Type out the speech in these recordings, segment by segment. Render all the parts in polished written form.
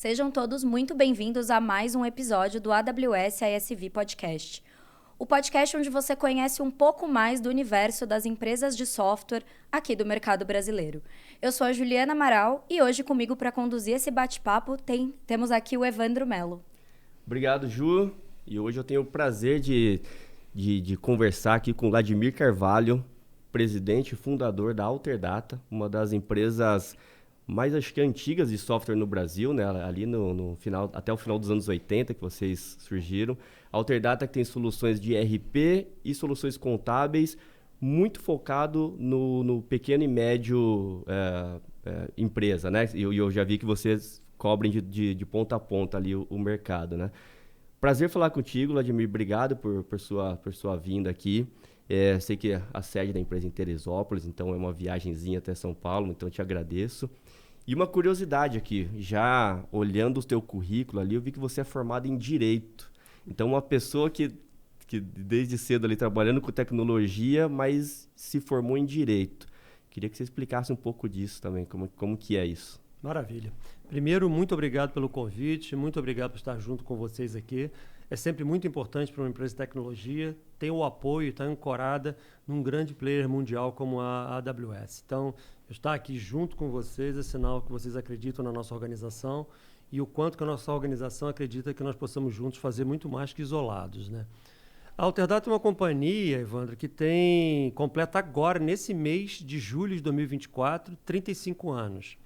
Sejam todos muito bem-vindos a mais um episódio do AWS ISV Podcast. O podcast onde você conhece um pouco mais do universo das empresas de software aqui do mercado brasileiro. Eu sou a Juliana Amaral e hoje comigo para conduzir esse bate-papo temos aqui o Evandro Mello. Obrigado, Ju. E hoje eu tenho o prazer de conversar aqui com o Vladimir Carvalho, presidente e fundador da Alterdata, uma das empresas mais, acho que, antigas de software no Brasil, né? Ali no final, até o final dos anos 80 que vocês surgiram. A Alterdata que tem soluções de ERP e soluções contábeis, muito focado no pequeno e médio empresa, né? E eu já vi que vocês cobrem de ponta a ponta ali o mercado, né? Prazer falar contigo, Vladimir. Obrigado por sua vinda aqui. Sei que a sede da empresa é em Teresópolis, então é uma viagenzinha até São Paulo, então eu te agradeço. E uma curiosidade aqui, já olhando o teu currículo ali, eu vi que você é formado em Direito. Então, uma pessoa que desde cedo ali trabalhando com tecnologia, mas se formou em Direito. Queria que você explicasse um pouco disso também, como que é isso. Maravilha. Primeiro, muito obrigado pelo convite, muito obrigado por estar junto com vocês aqui. É sempre muito importante para uma empresa de tecnologia ter o apoio, estar ancorada num grande player mundial como a AWS. Então, eu estar aqui junto com vocês é sinal que vocês acreditam na nossa organização e o quanto que a nossa organização acredita que nós possamos juntos fazer muito mais que isolados, né? A Alterdata é uma companhia, Evandro, que completa agora, nesse mês de julho de 2024, 35 anos.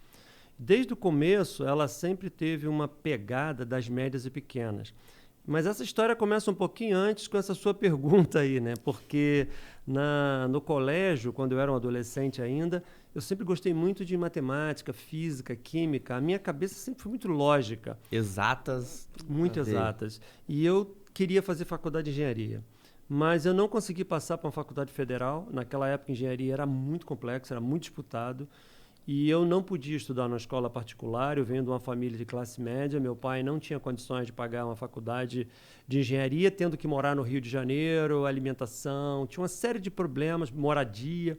Desde o começo, ela sempre teve uma pegada das médias e pequenas. Mas essa história começa um pouquinho antes com essa sua pergunta aí, né? Porque no colégio, quando eu era um adolescente ainda, eu sempre gostei muito de matemática, física, química. A minha cabeça sempre foi muito lógica. Exatas. Muito exatas. E eu queria fazer faculdade de engenharia. Mas eu não consegui passar para uma faculdade federal. Naquela época, engenharia era muito complexo, era muito disputado. E eu não podia estudar numa escola particular, eu venho de uma família de classe média, meu pai não tinha condições de pagar uma faculdade de engenharia, tendo que morar no Rio de Janeiro, alimentação, tinha uma série de problemas, moradia.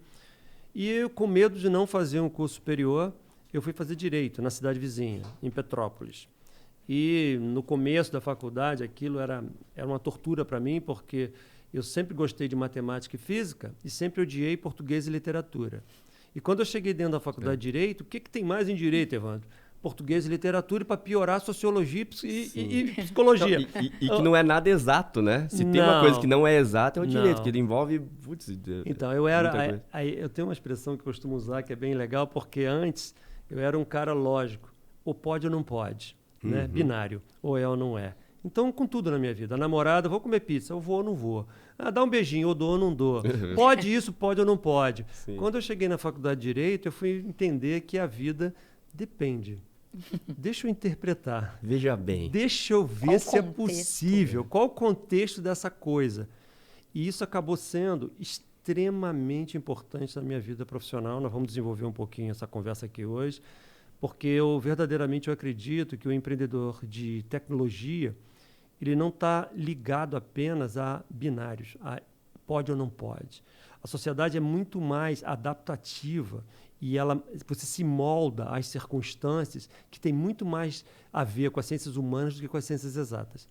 E eu, com medo de não fazer um curso superior, eu fui fazer Direito na cidade vizinha, em Petrópolis. E no começo da faculdade aquilo era uma tortura para mim, porque eu sempre gostei de matemática e física e sempre odiei português e literatura. E quando eu cheguei dentro da faculdade de Direito, o que tem mais em Direito, Evandro? Português e literatura, e para piorar, Sociologia e Psicologia. Então, e que não é nada exato, né? Se tem uma coisa que não é exata, é o Direito, que ele envolve... Então, eu tenho uma expressão que eu costumo usar que é bem legal, porque antes eu era um cara lógico. Ou pode ou não pode, né? Binário, ou é ou não é. Então, com tudo na minha vida. A namorada, vou comer pizza, eu vou ou não vou. Dá um beijinho, eu dou ou não dou. Pode isso, pode ou não pode. Sim. Quando eu cheguei na faculdade de Direito, eu fui entender que a vida depende. Deixa eu interpretar. Veja bem. Deixa eu ver se é possível. Qual o contexto dessa coisa? E isso acabou sendo extremamente importante na minha vida profissional. Nós vamos desenvolver um pouquinho essa conversa aqui hoje, porque eu verdadeiramente acredito que o empreendedor de tecnologia ele não está ligado apenas a binários, a pode ou não pode. A sociedade é muito mais adaptativa e você se molda às circunstâncias que tem muito mais a ver com as ciências humanas do que com as ciências exatas.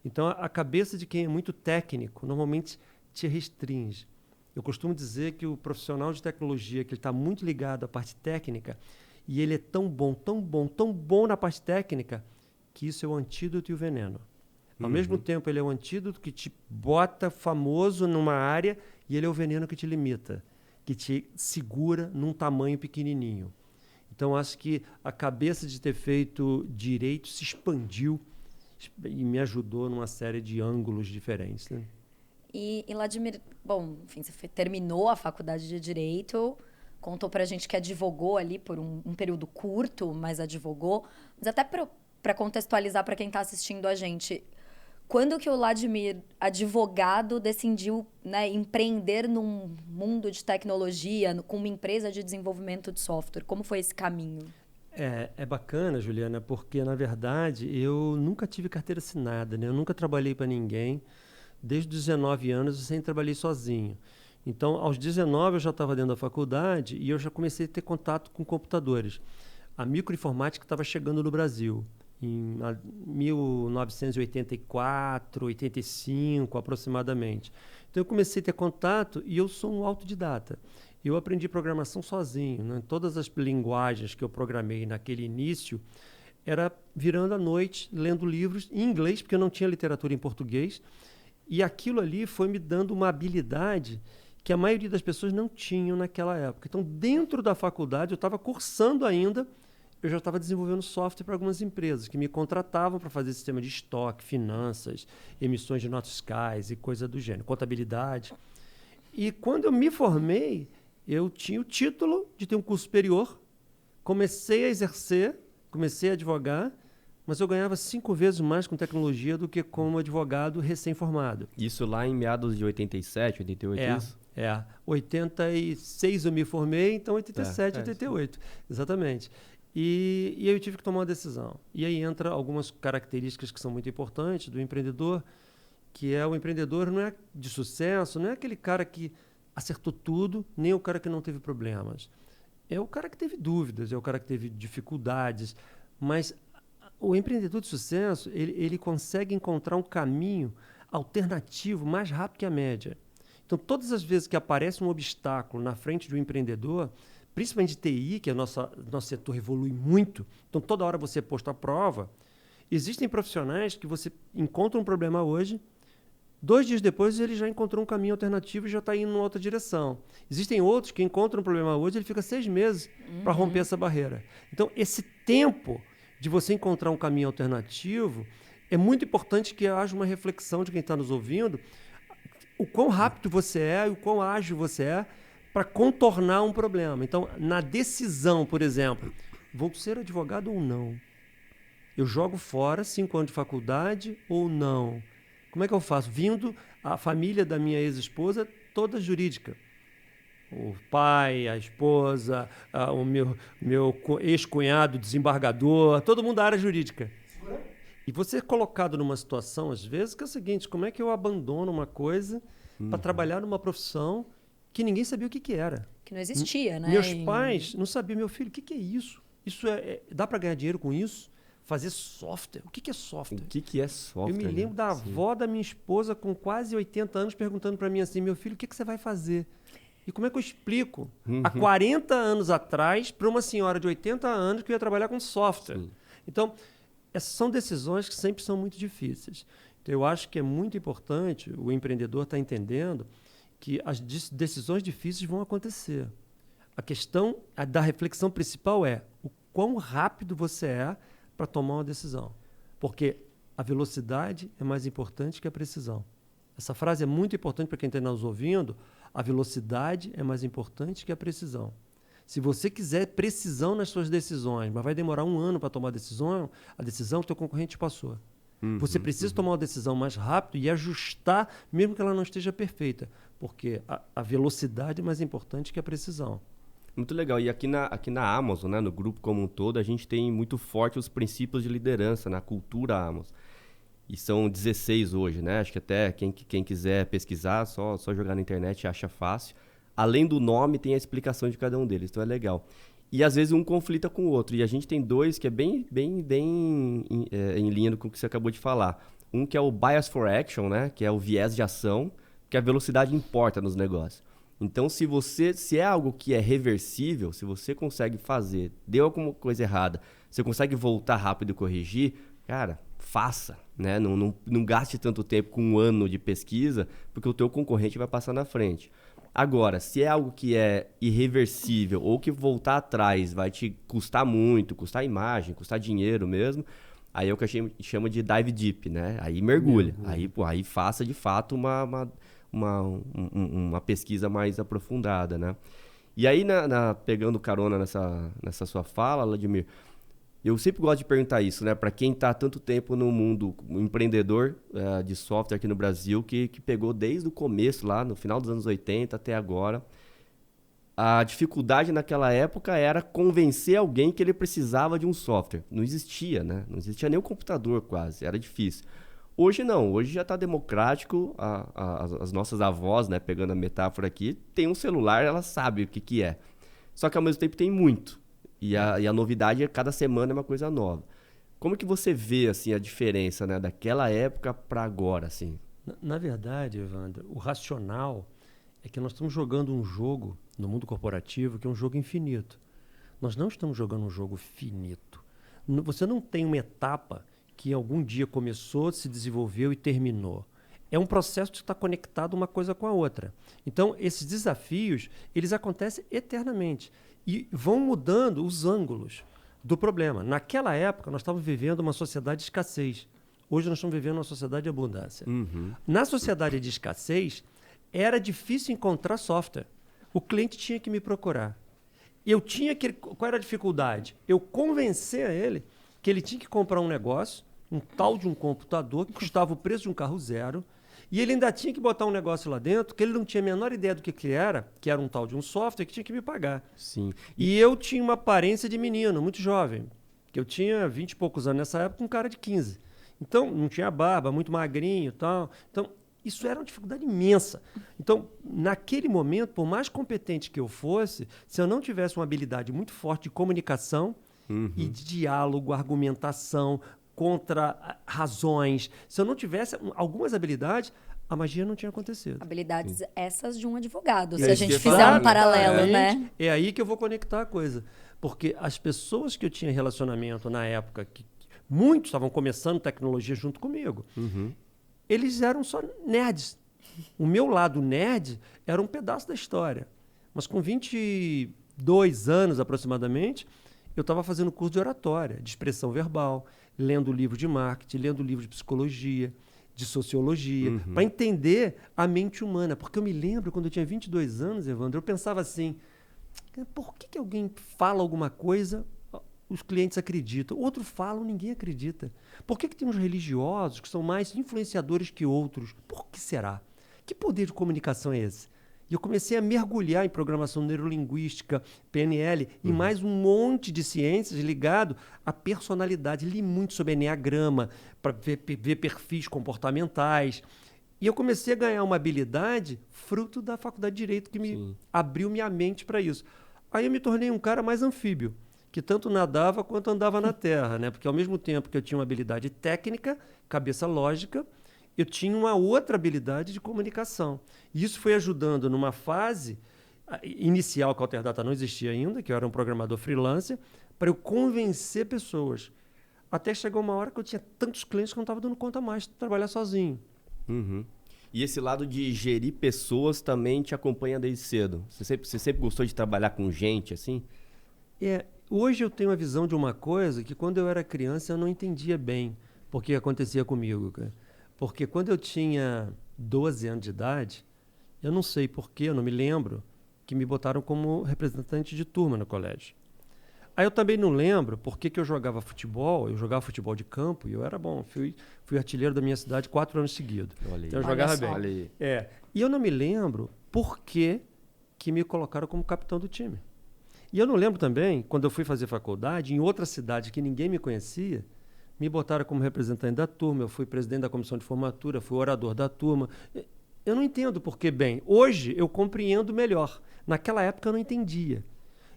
Então, a cabeça de quem é muito técnico normalmente te restringe. Eu costumo dizer que o profissional de tecnologia que está muito ligado à parte técnica e ele é tão bom na parte técnica que isso é o antídoto e o veneno. Ao mesmo tempo, ele é o antídoto que te bota famoso numa área e ele é o veneno que te limita, que te segura num tamanho pequenininho. Então, acho que a cabeça de ter feito Direito se expandiu e me ajudou numa série de ângulos diferentes, né? E Vladimir, bom, enfim, você terminou a faculdade de Direito, contou pra gente que advogou ali por um período curto, mas advogou. Mas até para contextualizar para quem está assistindo a gente, quando que o Vladimir, advogado, decidiu, né, empreender num mundo de tecnologia, com uma empresa de desenvolvimento de software? Como foi esse caminho? É bacana, Juliana, porque, na verdade, eu nunca tive carteira assinada, né? Eu nunca trabalhei para ninguém. Desde os 19 anos, eu sempre trabalhei sozinho. Então, aos 19, eu já estava dentro da faculdade e eu já comecei a ter contato com computadores. A microinformática estava chegando no Brasil. em 1984, 85 aproximadamente. Então eu comecei a ter contato e eu sou um autodidata. Eu aprendi programação sozinho, né? Todas as linguagens que eu programei naquele início era virando à noite, lendo livros em inglês, porque eu não tinha literatura em português. E aquilo ali foi me dando uma habilidade que a maioria das pessoas não tinham naquela época. Então, dentro da faculdade, eu estava cursando ainda, eu já estava desenvolvendo software para algumas empresas que me contratavam para fazer sistema de estoque, finanças, emissões de notas fiscais e coisa do gênero, contabilidade. E quando eu me formei, eu tinha o título de ter um curso superior, comecei a exercer, comecei a advogar, mas eu ganhava 5 vezes mais com tecnologia do que como advogado recém-formado. Isso lá em meados de 87, 88, isso? 86 eu me formei, então 87, 88, exatamente. E aí eu tive que tomar uma decisão. E aí entra algumas características que são muito importantes do empreendedor, que é o empreendedor não é de sucesso, não é aquele cara que acertou tudo, nem o cara que não teve problemas. É o cara que teve dúvidas, é o cara que teve dificuldades, mas o empreendedor de sucesso, ele consegue encontrar um caminho alternativo mais rápido que a média. Então, todas as vezes que aparece um obstáculo na frente do empreendedor, principalmente de TI, que é nosso setor evolui muito, então toda hora você é posto à prova, existem profissionais que você encontra um problema hoje, 2 dias depois ele já encontrou um caminho alternativo e já está indo em outra direção. Existem outros que encontram um problema hoje, ele fica 6 meses para romper essa barreira. Então, esse tempo de você encontrar um caminho alternativo, é muito importante que haja uma reflexão de quem está nos ouvindo, o quão rápido você é e o quão ágil você é para contornar um problema. Então, na decisão, por exemplo, vou ser advogado ou não? Eu jogo fora 5 anos de faculdade ou não? Como é que eu faço? Vindo a família da minha ex-esposa toda jurídica. O pai, a esposa, o meu ex-cunhado, desembargador, todo mundo da área jurídica. E você é colocado numa situação, às vezes, que é o seguinte, como é que eu abandono uma coisa para trabalhar numa profissão que ninguém sabia o que era? Que não existia, né? Meus pais não sabiam, meu filho, o que é isso? Dá para ganhar dinheiro com isso? Fazer software? O que é software? O que é software? Eu me lembro da avó da minha esposa com quase 80 anos perguntando para mim assim, meu filho, o que você vai fazer? E como é que eu explico? Há 40 anos atrás, para uma senhora de 80 anos que ia trabalhar com software. Sim. Então, essas são decisões que sempre são muito difíceis. Então, eu acho que é muito importante o empreendedor estar entendendo que as decisões difíceis vão acontecer. A questão da reflexão principal é o quão rápido você é para tomar uma decisão. Porque a velocidade é mais importante que a precisão. Essa frase é muito importante para quem está nos ouvindo. A velocidade é mais importante que a precisão. Se você quiser precisão nas suas decisões, mas vai demorar 1 ano para tomar a decisão o teu concorrente passou. Você precisa tomar uma decisão mais rápido e ajustar, mesmo que ela não esteja perfeita, porque a velocidade é mais importante que a precisão. Muito legal. E aqui na Amazon, né, no grupo como um todo, a gente tem muito forte os princípios de liderança, na cultura Amazon. E são 16 hoje, né? Acho que até quem quiser pesquisar, só jogar na internet acha fácil. Além do nome, tem a explicação de cada um deles, então é legal. E às vezes um conflita com o outro. E a gente tem 2 que é bem em linha com o que você acabou de falar. Um que é o bias for action, né? Que é o viés de ação, que a velocidade importa nos negócios. Então, se é algo que é reversível, se você consegue fazer, deu alguma coisa errada, você consegue voltar rápido e corrigir, cara, faça, né? Não gaste tanto tempo com 1 ano de pesquisa, porque o teu concorrente vai passar na frente. Agora, se é algo que é irreversível ou que voltar atrás vai te custar muito, custar imagem, custar dinheiro mesmo, aí é o que a gente chama de dive deep, né? Aí mergulha. Aí faça de fato uma pesquisa mais aprofundada, né? E aí, pegando carona nessa sua fala, Vladimir, eu sempre gosto de perguntar isso, né? Para quem está há tanto tempo no mundo, um empreendedor de software aqui no Brasil, que pegou desde o começo, lá no final dos anos 80 até agora, a dificuldade naquela época era convencer alguém que ele precisava de um software. Não existia, né? Não existia nem o computador quase, era difícil. Hoje não, hoje já está democrático, as nossas avós, né, pegando a metáfora aqui, tem um celular, ela sabe o que é. Só que ao mesmo tempo tem muito. E a novidade é cada semana é uma coisa nova. Como que você vê assim, a diferença, né, daquela época para agora? Assim? Na verdade, Evandro, o racional é que nós estamos jogando um jogo no mundo corporativo que é um jogo infinito. Nós não estamos jogando um jogo finito. Você não tem uma etapa que algum dia começou, se desenvolveu e terminou. É um processo que está conectado uma coisa com a outra. Então, esses desafios, eles acontecem eternamente e vão mudando os ângulos do problema. Naquela época, nós estávamos vivendo uma sociedade de escassez. Hoje, nós estamos vivendo uma sociedade de abundância. Na sociedade de escassez, era difícil encontrar software. O cliente tinha que me procurar. Qual era a dificuldade? Eu convencer a ele que ele tinha que comprar um negócio, um tal de um computador que custava o preço de um carro zero, e ele ainda tinha que botar um negócio lá dentro que ele não tinha a menor ideia do que era um tal de um software que tinha que me pagar. Sim. E eu tinha uma aparência de menino, muito jovem, que eu tinha 20 e poucos anos nessa época, um cara de 15. Então, não tinha barba, muito magrinho e tal. Então, isso era uma dificuldade imensa. Então, naquele momento, por mais competente que eu fosse, se eu não tivesse uma habilidade muito forte de comunicação e de diálogo, argumentação, contra razões, se eu não tivesse algumas habilidades, a magia não tinha acontecido. Habilidades essas de um advogado, se É a isso gente que eu ia fizer falar. um paralelo, né? É aí que eu vou conectar a coisa. Porque as pessoas que eu tinha relacionamento na época, que muitos estavam começando tecnologia junto comigo, eles eram só nerds. O meu lado nerd era um pedaço da história. Mas com 22 anos aproximadamente, eu estava fazendo curso de oratória, de expressão verbal, lendo livro de marketing, lendo livro de psicologia, de sociologia, para entender a mente humana. Porque eu me lembro, quando eu tinha 22 anos, Evandro, eu pensava assim, por que alguém fala alguma coisa, os clientes acreditam? Outro falam, ninguém acredita. Por que tem uns religiosos que são mais influenciadores que outros? Por que será? Que poder de comunicação é esse? E eu comecei a mergulhar em programação neurolinguística, PNL, e mais um monte de ciências ligado à personalidade. Li muito sobre enneagrama, para ver perfis comportamentais. E eu comecei a ganhar uma habilidade fruto da faculdade de Direito, que me abriu minha mente para isso. Aí eu me tornei um cara mais anfíbio, que tanto nadava quanto andava na terra, né? Porque ao mesmo tempo que eu tinha uma habilidade técnica, cabeça lógica, eu tinha uma outra habilidade de comunicação. E isso foi ajudando numa fase inicial, que a Alterdata não existia ainda, que eu era um programador freelancer, para eu convencer pessoas. Até chegou uma hora que eu tinha tantos clientes que eu não estava dando conta mais de trabalhar sozinho. E esse lado de gerir pessoas também te acompanha desde cedo? Você sempre gostou de trabalhar com gente, assim? Hoje eu tenho a visão de uma coisa que quando eu era criança eu não entendia bem por que acontecia comigo, cara. Porque quando eu tinha 12 anos de idade, eu não sei porquê, eu não me lembro, que me botaram como representante de turma no colégio. Aí eu também não lembro por que eu jogava futebol, eu jogava futebol de campo e eu era bom, fui artilheiro da minha cidade 4 anos seguidos. Então eu jogava bem. E eu não me lembro por que me colocaram como capitão do time. E eu não lembro também, quando eu fui fazer faculdade, em outra cidade que ninguém me conhecia, me botaram como representante da turma, eu fui presidente da comissão de formatura, fui orador da turma. Eu não entendo por que bem. Hoje eu compreendo melhor. Naquela época eu não entendia.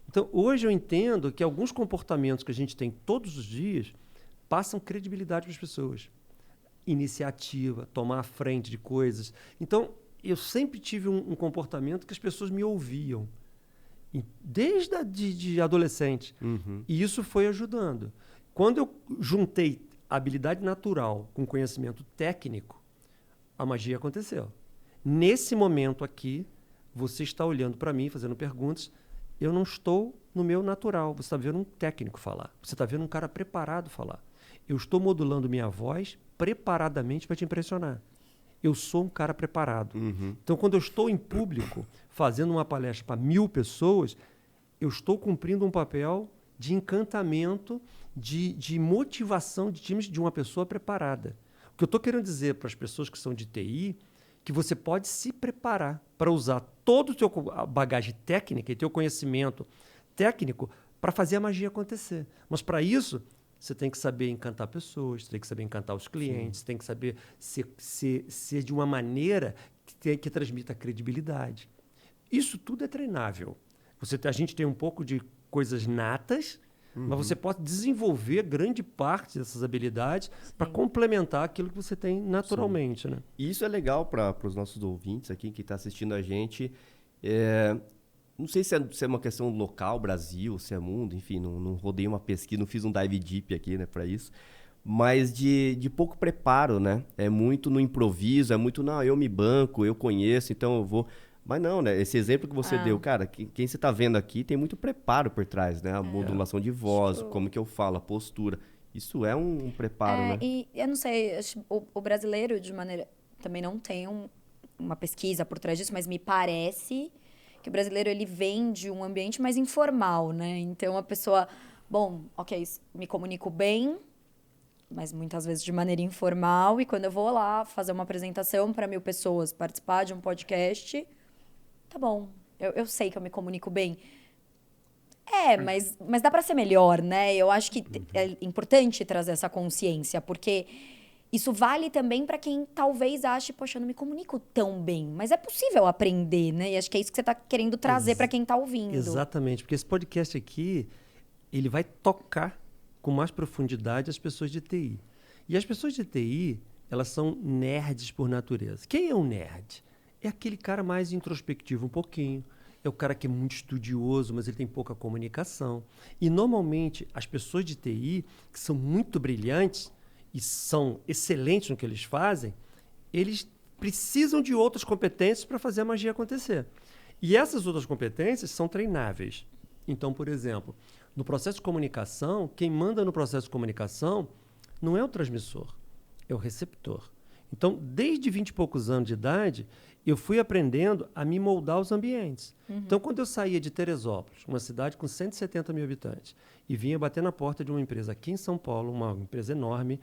Então, hoje eu entendo que alguns comportamentos que a gente tem todos os dias passam credibilidade para as pessoas. Iniciativa, tomar a frente de coisas. Então, eu sempre tive um comportamento que as pessoas me ouviam. Desde de adolescente. E isso foi ajudando. Quando eu juntei a habilidade natural com conhecimento técnico, a magia aconteceu. Nesse momento aqui, você está olhando para mim, fazendo perguntas, eu não estou no meu natural. Você está vendo um técnico falar. Você está vendo um cara preparado falar. Eu estou modulando minha voz preparadamente para te impressionar. Eu sou um cara preparado. Então, quando eu estou em público, fazendo uma palestra para 1000 pessoas, eu estou cumprindo um papel de encantamento, de motivação de times de uma pessoa preparada. O que eu estou querendo dizer para as pessoas que são de TI, que você pode se preparar para usar toda a tua bagagem técnica e teu conhecimento técnico para fazer a magia acontecer. Mas para isso, você tem que saber encantar pessoas, você tem que saber encantar os clientes, você tem que saber ser de uma maneira que transmita credibilidade. Isso tudo é treinável. A gente tem um pouco de coisas natas, mas você pode desenvolver grande parte dessas habilidades para complementar aquilo que você tem naturalmente, né? E isso é legal para os nossos ouvintes aqui, que está assistindo a gente. Não sei se é uma questão local, Brasil, se é mundo, enfim, não rodei uma pesquisa, não fiz um dive deep aqui, né, para isso. Mas de pouco preparo, né? É muito no improviso, é muito, não, eu me banco, eu conheço, então eu vou... Mas não, né? Esse exemplo que você deu, cara, quem você está vendo aqui tem muito preparo por trás, né? A modulação de voz, como que eu falo, a postura. Isso é um preparo, né? E eu não sei, o brasileiro, de maneira... Também não tem uma pesquisa por trás disso, mas me parece que o brasileiro, ele vem de um ambiente mais informal, né? Então, a pessoa... Bom, ok, me comunico bem, mas muitas vezes de maneira informal. E quando eu vou lá fazer uma apresentação para 1.000 pessoas, participar de um podcast... Tá bom, eu sei que eu me comunico bem. Mas dá para ser melhor, né? Eu acho que é importante trazer essa consciência, porque isso vale também para quem talvez ache, poxa, eu não me comunico tão bem. Mas é possível aprender, né? E acho que é isso que você está querendo trazer para quem está ouvindo. Exatamente, porque esse podcast aqui, ele vai tocar com mais profundidade as pessoas de TI. E as pessoas de TI, elas são nerds por natureza. Quem é um nerd? É aquele cara mais introspectivo um pouquinho. É o cara que é muito estudioso, mas ele tem pouca comunicação. E, normalmente, as pessoas de TI, que são muito brilhantes e são excelentes no que eles fazem, eles precisam de outras competências para fazer a magia acontecer. E essas outras competências são treináveis. Então, por exemplo, no processo de comunicação, quem manda no processo de comunicação não é o transmissor, é o receptor. Então, desde 20 e poucos anos de idade, eu fui aprendendo a me moldar aos ambientes. Então, quando eu saía de Teresópolis, uma cidade com 170 mil habitantes, e vinha bater na porta de uma empresa aqui em São Paulo, uma empresa enorme,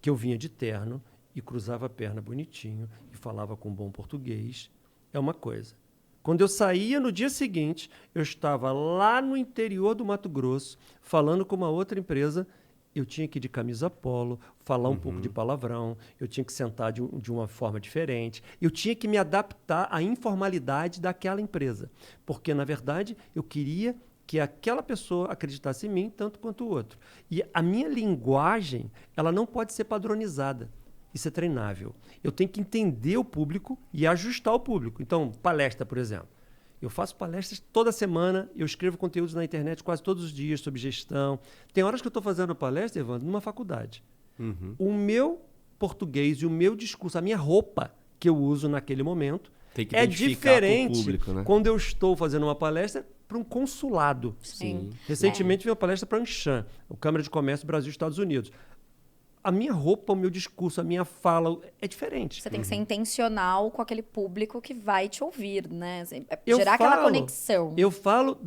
que eu vinha de terno e cruzava a perna bonitinho e falava com bom português, é uma coisa. Quando eu saía no dia seguinte, eu estava lá no interior do Mato Grosso, falando com uma outra empresa. Eu tinha que ir de camisa polo, falar um pouco de palavrão, eu tinha que sentar de uma forma diferente, eu tinha que me adaptar à informalidade daquela empresa. Porque, na verdade, eu queria que aquela pessoa acreditasse em mim tanto quanto o outro. E a minha linguagem, ela não pode ser padronizada. Isso é treinável. Eu tenho que entender o público e ajustar o público. Então, palestra, por exemplo. Eu faço palestras toda semana, eu escrevo conteúdos na internet quase todos os dias sobre gestão. Tem horas que eu estou fazendo palestra, Evandro, numa faculdade. O meu português e o meu discurso, a minha roupa que eu uso naquele momento é diferente público, né? Quando eu estou fazendo uma palestra para um consulado. Sim. Recentemente vi uma palestra para a Anshan, o Câmara de Comércio Brasil e Estados Unidos. A minha roupa, o meu discurso, a minha fala é diferente. Você tem que ser intencional com aquele público que vai te ouvir, né? Gerar aquela conexão. Eu falo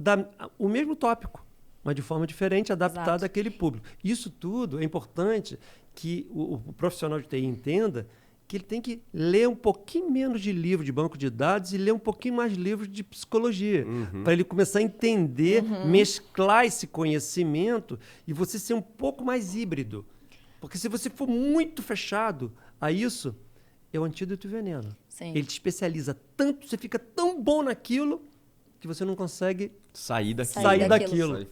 o mesmo tópico, mas de forma diferente, adaptada àquele público. Isso tudo é importante que o profissional de TI entenda que ele tem que ler um pouquinho menos de livro de banco de dados e ler um pouquinho mais de livros de psicologia, para ele começar a entender, mesclar esse conhecimento e você ser um pouco mais híbrido. Porque se você for muito fechado a isso, é o antídoto e veneno. Sim. Ele te especializa tanto, você fica tão bom naquilo, que você não consegue sair daquilo.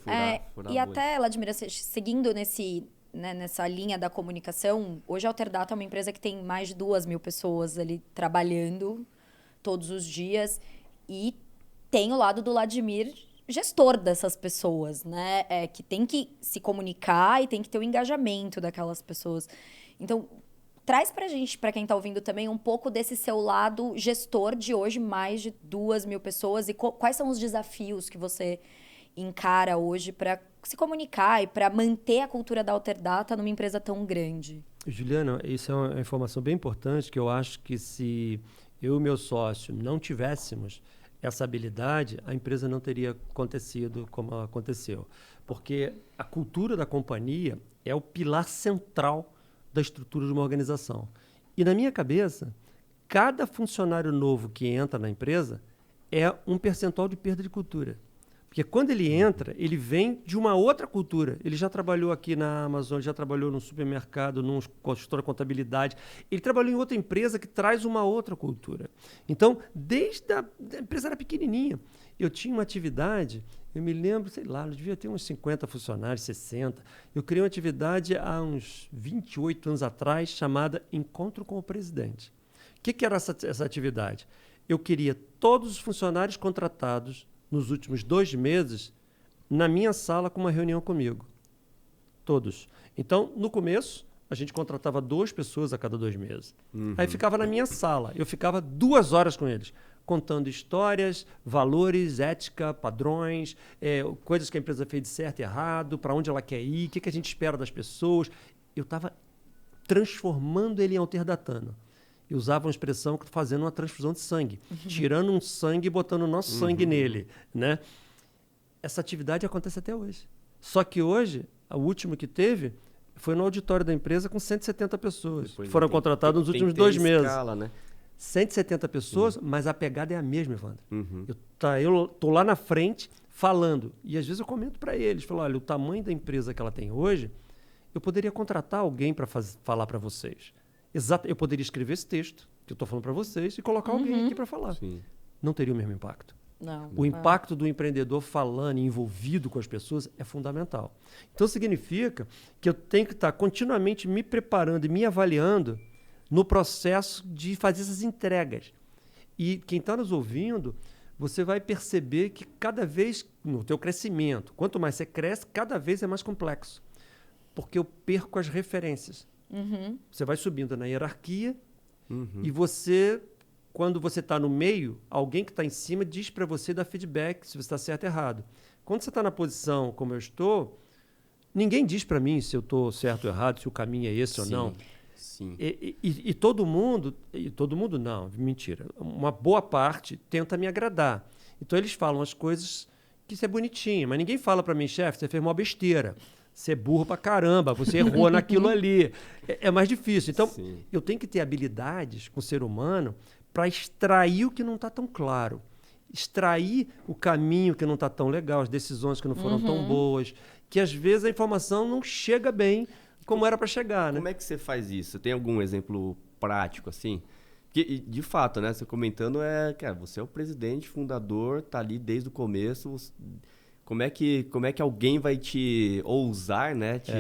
Furar e até, Vladimir, seguindo nessa linha da comunicação, hoje a Alterdata é uma empresa que tem mais de 2.000 pessoas ali trabalhando todos os dias. E tem o lado do Vladimir, gestor dessas pessoas, né? Que tem que se comunicar e tem que ter o engajamento daquelas pessoas. Então, traz pra gente, pra quem tá ouvindo também, um pouco desse seu lado gestor de hoje, mais de 2.000 pessoas. E quais são os desafios que você encara hoje para se comunicar e para manter a cultura da Alterdata numa empresa tão grande? Juliana, isso é uma informação bem importante, que eu acho que se eu e meu sócio não tivéssemos essa habilidade, a empresa não teria acontecido como aconteceu. Porque a cultura da companhia é o pilar central da estrutura de uma organização. E na minha cabeça, cada funcionário novo que entra na empresa é um percentual de perda de cultura. Porque quando ele entra, ele vem de uma outra cultura. Ele já trabalhou aqui na Amazon, já trabalhou num supermercado, num consultor de contabilidade. Ele trabalhou em outra empresa que traz uma outra cultura. Então, desde a empresa era pequenininha. Eu tinha uma atividade, eu me lembro, sei lá, eu devia ter uns 50 funcionários, 60. Eu criei uma atividade há uns 28 anos atrás, chamada Encontro com o Presidente. O que era essa atividade? Eu queria todos os funcionários contratados nos últimos 2 meses na minha sala com uma reunião comigo. Todos. Então, no começo, a gente contratava 2 pessoas a cada 2 meses. Aí ficava na minha sala. Eu ficava 2 horas com eles, contando histórias, valores, ética, padrões, coisas que a empresa fez de certo e errado, para onde ela quer ir, o que a gente espera das pessoas. Eu estava transformando ele em alterdatano. Eu usava uma expressão fazendo uma transfusão de sangue, tirando um sangue e botando o nosso sangue nele, né? Essa atividade acontece até hoje. Só que hoje, o último que teve foi no auditório da empresa com 170 pessoas. Depois Foram contratadas nos últimos 2 meses. Escala, né? 170 pessoas, mas a pegada é a mesma, Evandro. Eu tô lá na frente falando. E às vezes eu comento para eles, falo, olha, o tamanho da empresa que ela tem hoje, eu poderia contratar alguém para falar para vocês. Exato, eu poderia escrever esse texto que eu estou falando para vocês e colocar alguém aqui para falar. Sim. Não teria o mesmo impacto. Não. O impacto do empreendedor falando e envolvido com as pessoas é fundamental. Então, significa que eu tenho que estar continuamente me preparando e me avaliando no processo de fazer essas entregas. E quem está nos ouvindo, você vai perceber que cada vez, no teu crescimento, quanto mais você cresce, cada vez é mais complexo. Porque eu perco as referências. Você vai subindo na hierarquia e você, quando você está no meio, alguém que está em cima diz para você dar feedback se você está certo ou errado. Quando você está na posição como eu estou, ninguém diz para mim se eu estou certo ou errado, se o caminho é esse ou não. Sim. E todo mundo não, mentira, uma boa parte tenta me agradar. Então eles falam as coisas que isso é bonitinho, mas ninguém fala para mim, chefe, você fez uma besteira. Você é burro pra caramba, você errou naquilo ali. É mais difícil. Então, eu tenho que ter habilidades com o ser humano para extrair o que não está tão claro. Extrair o caminho que não está tão legal, as decisões que não foram tão boas, que às vezes a informação não chega bem como era para chegar, né? Como é que você faz isso? Tem algum exemplo prático, assim? Porque, de fato, né? Você comentando, cara, você é o presidente, fundador, tá ali desde o começo. Como é que alguém vai te ousar, né? Te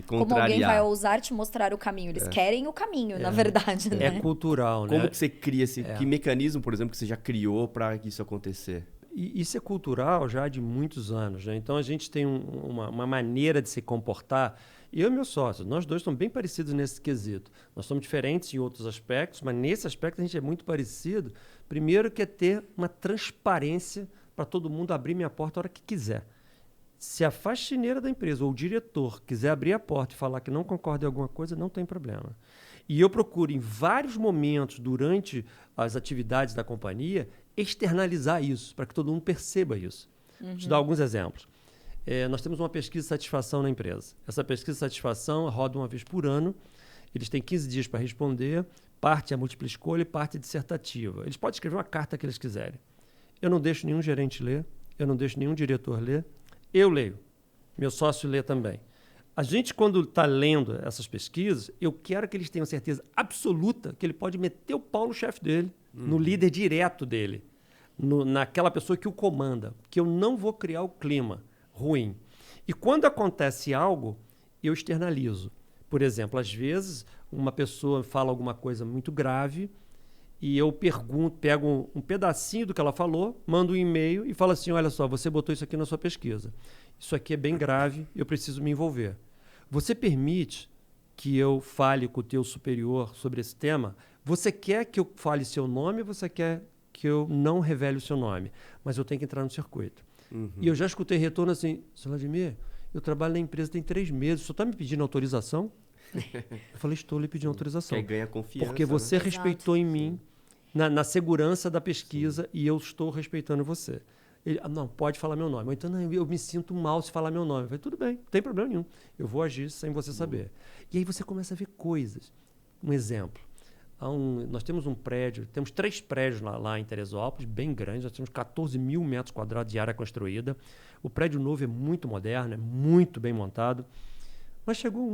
contrariar? Como alguém vai ousar te mostrar o caminho? Eles querem o caminho, na verdade, né? É cultural, né? Como que você cria que mecanismo, por exemplo, que você já criou para isso acontecer? E isso é cultural já de muitos anos, né? Então a gente tem uma maneira de se comportar. Eu e meu sócio, nós dois somos bem parecidos nesse quesito. Nós somos diferentes em outros aspectos, mas nesse aspecto a gente é muito parecido. Primeiro que é ter uma transparência para todo mundo abrir minha porta a hora que quiser. Se a faxineira da empresa ou o diretor quiser abrir a porta e falar que não concorda em alguma coisa, não tem problema. E eu procuro, em vários momentos durante as atividades da companhia, externalizar isso, para que todo mundo perceba isso. Vou te dar alguns exemplos. Nós temos uma pesquisa de satisfação na empresa. Essa pesquisa de satisfação roda uma vez por ano. Eles têm 15 dias para responder. Parte é múltipla escolha e parte é dissertativa. Eles podem escrever uma carta que eles quiserem. Eu não deixo nenhum gerente ler, eu não deixo nenhum diretor ler. Eu leio, meu sócio lê também. A gente, quando está lendo essas pesquisas, eu quero que eles tenham certeza absoluta que ele pode meter o pau no chefe dele, no líder direto dele, naquela pessoa que o comanda, que eu não vou criar o clima ruim. E quando acontece algo, eu externalizo. Por exemplo, às vezes, uma pessoa fala alguma coisa muito grave, e eu pego um pedacinho do que ela falou, mando um e-mail e falo assim, olha só, você botou isso aqui na sua pesquisa. Isso aqui é bem grave, eu preciso me envolver. Você permite que eu fale com o teu superior sobre esse tema? Você quer que eu fale seu nome ou você quer que eu não revele o seu nome? Mas eu tenho que entrar no circuito. E eu já escutei retorno assim, Sr. Vladimir, eu trabalho na empresa tem 3 meses, o senhor está me pedindo autorização? Eu falei, estou lhe pedindo autorização. Quer ganhar confiança, porque você né? respeitou em mim na segurança da pesquisa e eu estou respeitando você. Ele, não, pode falar meu nome. Ou então, não, eu me sinto mal se falar meu nome. Eu falei, tudo bem, não tem problema nenhum. Eu vou agir sem você saber. E aí você começa a ver coisas. Um exemplo. nós temos um prédio, temos 3 prédios lá em Teresópolis, bem grandes, nós temos 14 mil metros quadrados de área construída. O prédio novo é muito moderno, é muito bem montado. Mas chegou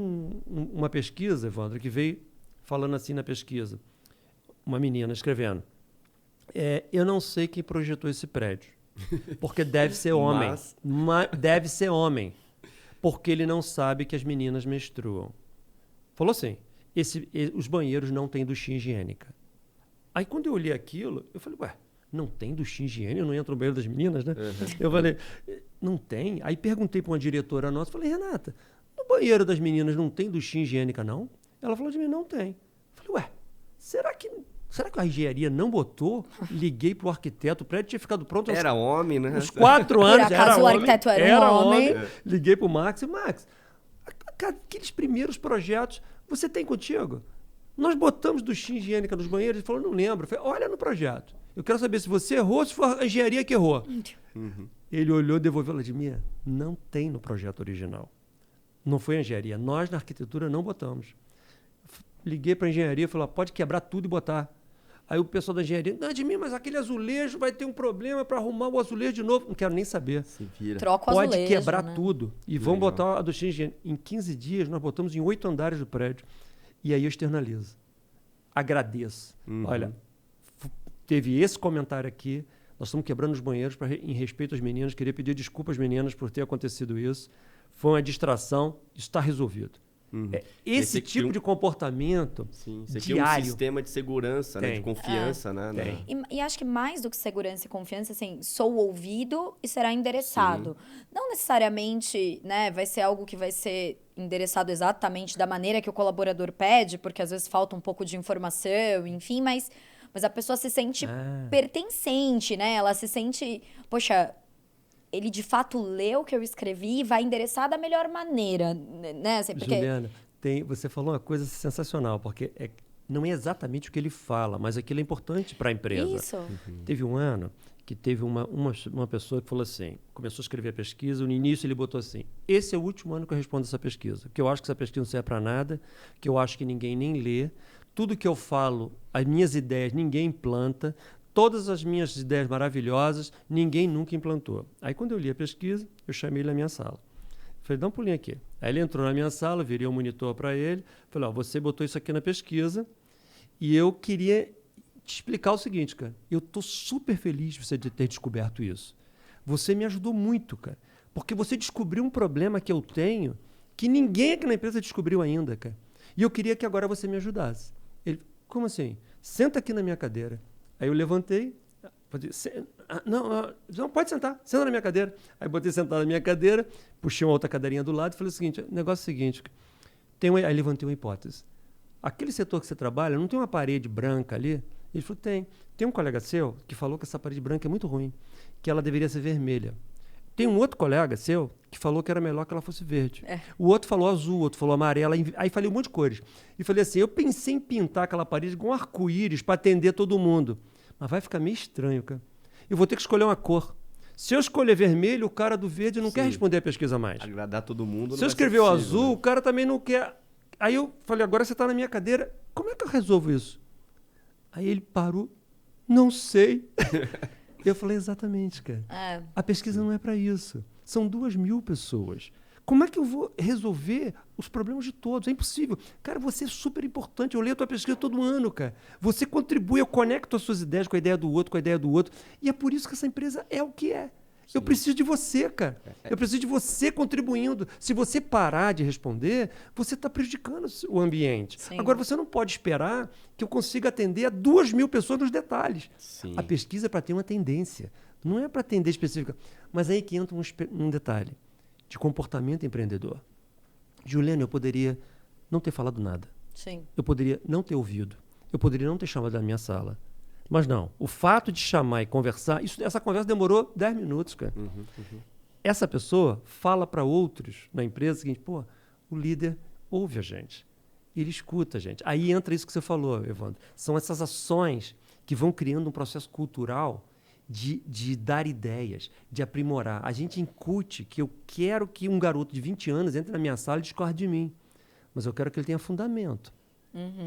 uma pesquisa, Evandro, que veio falando assim na pesquisa, uma menina escrevendo, eu não sei quem projetou esse prédio, porque deve ser homem. Deve ser homem, porque ele não sabe que as meninas menstruam. Falou assim, os banheiros não têm duchinha higiênica. Aí quando eu olhei aquilo, eu falei, não tem duchinha higiênica? Eu não entro no banheiro das meninas, né? Uhum. Eu falei, não tem? Aí perguntei para uma diretora nossa, falei, Renata, no banheiro das meninas não tem duchinha higiênica, não? Ela falou de mim, não tem. Eu falei, será que a engenharia não botou? Liguei pro arquiteto, o prédio tinha ficado pronto. Era homem, né? Uns 4 anos. Por acaso o arquiteto era um homem. Liguei pro Max e, Max, aqueles primeiros projetos, você tem contigo? Nós botamos duchinha higiênica nos banheiros. Ele falou, não lembro. Eu falei, olha no projeto. Eu quero saber se você errou ou se foi a engenharia que errou. Uhum. Ele olhou e devolveu, Vladimir, não tem no projeto original. Não foi a engenharia. Nós, na arquitetura, não botamos. Liguei para a engenharia e falei, pode quebrar tudo e botar. Aí o pessoal da engenharia, não, Edmir, mas aquele azulejo vai ter um problema para arrumar o azulejo de novo. Não quero nem saber. Se vira. Troca o azulejo, pode quebrar, né? Tudo. E vamos Legal. botar a duchinha higiênica. Em 15 dias, nós botamos em 8 andares do prédio. E aí eu externalizo. Agradeço. Uhum. Olha, teve esse comentário aqui. Nós estamos quebrando os banheiros em respeito às meninas. Queria pedir desculpas às meninas por ter acontecido isso. Foi uma distração. Isso está resolvido. Uhum. Esse tipo de comportamento você diário. Tem um sistema de segurança, né, de confiança. Né? E acho que mais do que segurança e confiança, assim, sou ouvido e será endereçado. Sim. Não necessariamente, né, vai ser algo que vai ser endereçado exatamente da maneira que o colaborador pede, porque às vezes falta um pouco de informação, enfim, mas a pessoa se sente pertencente, né? Ela se sente, poxa, ele de fato leu o que eu escrevi e vai endereçar da melhor maneira, né? Assim, porque... Juliana, você falou uma coisa sensacional, porque não é exatamente o que ele fala, mas aquilo é importante para a empresa. Isso. Uhum. Teve um ano que teve uma pessoa que falou assim, começou a escrever a pesquisa, no início ele botou assim, esse é o último ano que eu respondo essa pesquisa, que eu acho que essa pesquisa não serve para nada, que eu acho que ninguém nem lê, tudo que eu falo, as minhas ideias, ninguém implanta, todas as minhas ideias maravilhosas, ninguém nunca implantou. Aí, quando eu li a pesquisa, eu chamei ele na minha sala. Falei, dá um pulinho aqui. Aí ele entrou na minha sala, virei um monitor para ele. Falei, você botou isso aqui na pesquisa e eu queria te explicar o seguinte, cara. Eu estou super feliz de você ter descoberto isso. Você me ajudou muito, cara. Porque você descobriu um problema que eu tenho que ninguém aqui na empresa descobriu ainda, cara. E eu queria que agora você me ajudasse. Ele, como assim? Senta aqui na minha cadeira. Aí eu levantei, não, pode sentar, senta na minha cadeira. Aí botei sentado na minha cadeira, puxei uma outra cadeirinha do lado e falei o seguinte, negócio é o seguinte, aí levantei uma hipótese. Aquele setor que você trabalha, não tem uma parede branca ali? Ele falou, tem um colega seu que falou que essa parede branca é muito ruim, que ela deveria ser vermelha. Tem um outro colega seu que falou que era melhor que ela fosse verde. O outro falou azul, o outro falou amarela. Aí falei um monte de cores. E falei assim, eu pensei em pintar aquela parede com um arco-íris para atender todo mundo. Mas vai ficar meio estranho, cara. Eu vou ter que escolher uma cor. Se eu escolher vermelho, o cara do verde não quer responder a pesquisa mais. Agradar todo mundo. Se eu escrever o azul, o cara também não quer. Aí eu falei, agora você está na minha cadeira. Como é que eu resolvo isso? Aí ele parou. Não sei. Eu falei, exatamente, cara. A pesquisa não é para isso. São 2.000 pessoas. Como é que eu vou resolver os problemas de todos? É impossível. Cara, você é super importante. Eu leio a tua pesquisa todo ano, cara. Você contribui, eu conecto as suas ideias com a ideia do outro, com a ideia do outro. E é por isso que essa empresa é o que é. Sim. Eu preciso de você, cara. Eu preciso de você contribuindo. Se você parar de responder, você está prejudicando o ambiente. Sim. Agora, você não pode esperar que eu consiga atender a 2.000 pessoas nos detalhes. Sim. A pesquisa é para ter uma tendência. Não é para atender específica. Mas aí que entra um detalhe de comportamento empreendedor. Juliana, eu poderia não ter falado nada. Sim. Eu poderia não ter ouvido. Eu poderia não ter chamado na minha sala. Mas não, o fato de chamar e conversar, essa conversa demorou 10 minutos, cara. Essa pessoa fala para outros na empresa o seguinte, o líder ouve a gente, ele escuta a gente. Aí entra isso que você falou, Evandro. São essas ações que vão criando um processo cultural de dar ideias, de aprimorar. A gente incute que eu quero que um garoto de 20 anos entre na minha sala e discorde de mim, mas eu quero que ele tenha fundamento.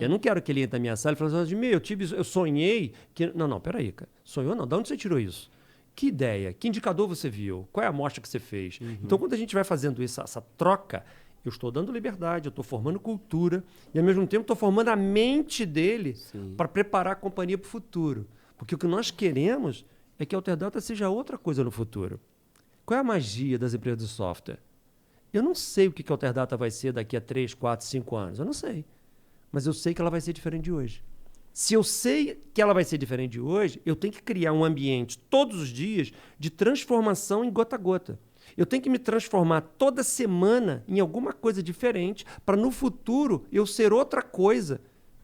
Eu não quero que ele entre na minha sala e fale assim, eu sonhei que... Não, peraí, cara. Sonhou não? De onde você tirou isso? Que ideia? Que indicador você viu? Qual é a amostra que você fez? Então, quando a gente vai fazendo isso, essa troca, eu estou dando liberdade, eu estou formando cultura e, ao mesmo tempo, estou formando a mente dele para preparar a companhia para o futuro. Porque o que nós queremos é que a Alterdata seja outra coisa no futuro. Qual é a magia das empresas de software? Eu não sei o que a Alterdata vai ser daqui a 3, 4, 5 anos. Eu não sei. Mas eu sei que ela vai ser diferente de hoje. Se eu sei que ela vai ser diferente de hoje, eu tenho que criar um ambiente todos os dias de transformação em gota a gota. Eu tenho que me transformar toda semana em alguma coisa diferente para no futuro eu ser outra coisa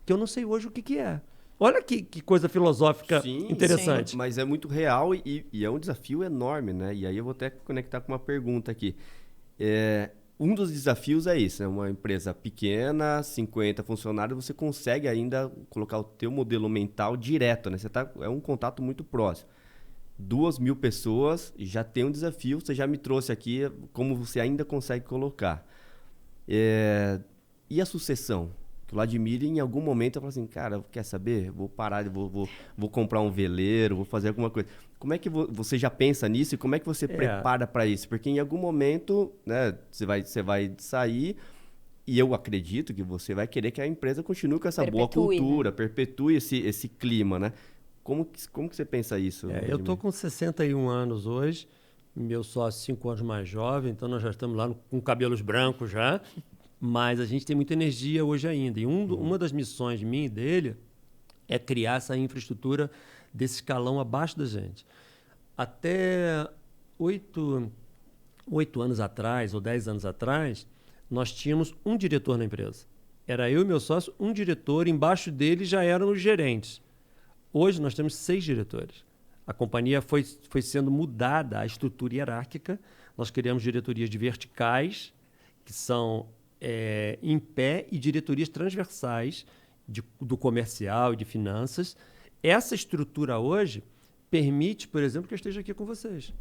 que eu não sei hoje o que é. Olha que coisa filosófica interessante. Sim, mas é muito real e é um desafio enorme, né? E aí eu vou até conectar com uma pergunta aqui. Um dos desafios é isso, é uma empresa pequena, 50 funcionários, você consegue ainda colocar o teu modelo mental direto, né? É um contato muito próximo. 2.000 pessoas, já tem um desafio, você já me trouxe aqui como você ainda consegue colocar. E a sucessão? O Vladimir, em algum momento, eu falo assim, cara, quer saber? Vou parar, vou comprar um veleiro, vou fazer alguma coisa. Como é que você já pensa nisso e como é que você prepara para isso? Porque em algum momento, né, você vai sair e eu acredito que você vai querer que a empresa continue com essa boa cultura, né? Perpetue esse clima, né? Como que você pensa isso? Eu estou com 61 anos hoje, meu sócio 5 anos mais jovem, então nós já estamos lá com cabelos brancos já. Mas a gente tem muita energia hoje ainda. E uma das missões minha e dele é criar essa infraestrutura desse escalão abaixo da gente. Até 8 anos atrás, ou 10 anos atrás, nós tínhamos um diretor na empresa. Era eu e meu sócio, um diretor, embaixo dele já eram os gerentes. Hoje nós temos 6 diretores. A companhia foi sendo mudada, a estrutura hierárquica. Nós criamos diretorias de verticais, que são... em pé e diretorias transversais do comercial e de finanças. Essa estrutura hoje permite, por exemplo, que eu esteja aqui com vocês.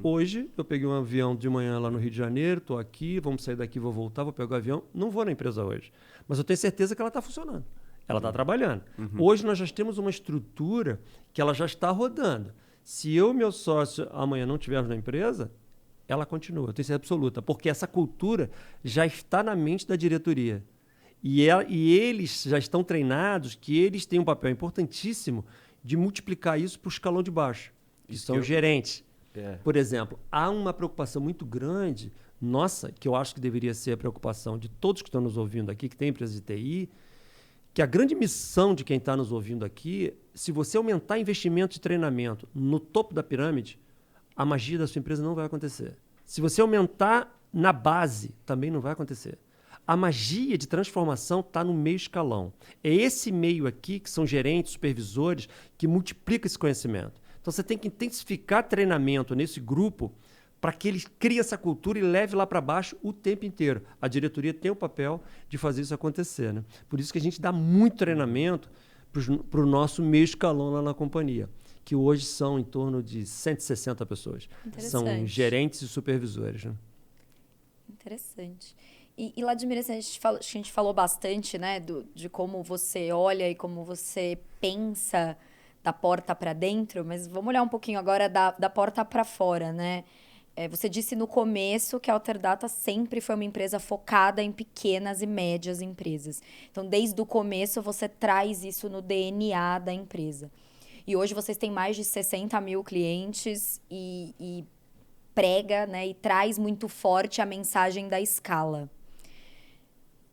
Hoje, eu peguei um avião de manhã lá no Rio de Janeiro, estou aqui, vamos sair daqui, vou voltar, vou pegar o avião. Não vou na empresa hoje, mas eu tenho certeza que ela está funcionando. Ela está trabalhando. Hoje, nós já temos uma estrutura que ela já está rodando. Se eu e meu sócio amanhã não estivermos na empresa, ela continua, eu tenho certeza absoluta, porque essa cultura já está na mente da diretoria. E eles já estão treinados que eles têm um papel importantíssimo de multiplicar isso para o escalão de baixo, que são os gerentes. Por exemplo, há uma preocupação muito grande, nossa, que eu acho que deveria ser a preocupação de todos que estão nos ouvindo aqui, que tem empresas de TI, que a grande missão de quem está nos ouvindo aqui, se você aumentar investimento de treinamento no topo da pirâmide, a magia da sua empresa não vai acontecer. Se você aumentar na base, também não vai acontecer. A magia de transformação está no meio escalão. É esse meio aqui, que são gerentes, supervisores, que multiplica esse conhecimento. Então, você tem que intensificar treinamento nesse grupo para que ele crie essa cultura e leve lá para baixo o tempo inteiro. A diretoria tem o papel de fazer isso acontecer, né? Por isso que a gente dá muito treinamento para o nosso meio escalão lá na companhia, que hoje são em torno de 160 pessoas. São gerentes e supervisores. Né? Interessante. E Vladimir, a gente falou bastante, né, de como você olha e como você pensa da porta para dentro, mas vamos olhar um pouquinho agora da porta para fora, né? Você disse no começo que a Alterdata sempre foi uma empresa focada em pequenas e médias empresas. Então, desde o começo, você traz isso no DNA da empresa. E hoje vocês têm mais de 60 mil clientes e prega, né, e traz muito forte a mensagem da escala.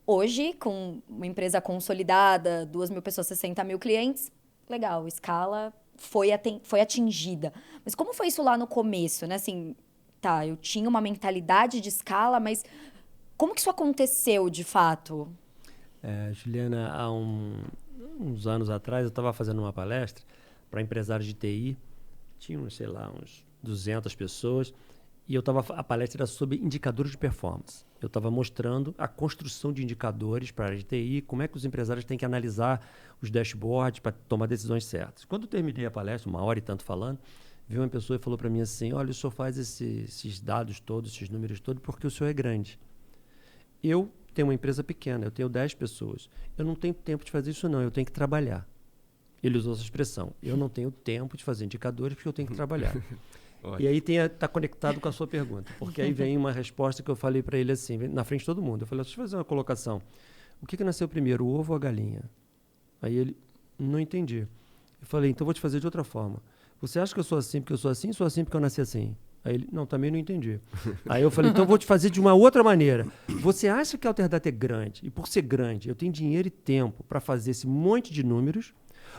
Hoje, com uma empresa consolidada, 2.000 pessoas, 60 mil clientes, legal, escala foi atingida. Mas como foi isso lá no começo, né? Assim, tá, eu tinha uma mentalidade de escala, mas como que isso aconteceu de fato? Juliana, há uns anos atrás, eu estava fazendo uma palestra para empresários de TI, tinha, sei lá, uns 200 pessoas, e a palestra era sobre indicadores de performance. Eu estava mostrando a construção de indicadores para a área de TI, como é que os empresários têm que analisar os dashboards para tomar decisões certas. Quando eu terminei a palestra, 1 hora e tanto falando, veio uma pessoa e falou para mim assim, olha, o senhor faz esses dados todos, esses números todos, porque o senhor é grande. Eu tenho uma empresa pequena, eu tenho 10 pessoas. Eu não tenho tempo de fazer isso não, eu tenho que trabalhar. Ele usou essa expressão. Eu não tenho tempo de fazer indicadores porque eu tenho que trabalhar. E aí está conectado com a sua pergunta. Porque aí vem uma resposta que eu falei para ele assim, na frente de todo mundo. Eu falei, deixa eu fazer uma colocação. O que nasceu primeiro, o ovo ou a galinha? Aí ele, não entendi. Eu falei, então vou te fazer de outra forma. Você acha que eu sou assim porque eu sou assim porque eu nasci assim? Aí ele, não, também não entendi. Aí eu falei, então vou te fazer de uma outra maneira. Você acha que a Alterdata é grande? E por ser grande, eu tenho dinheiro e tempo para fazer esse monte de números?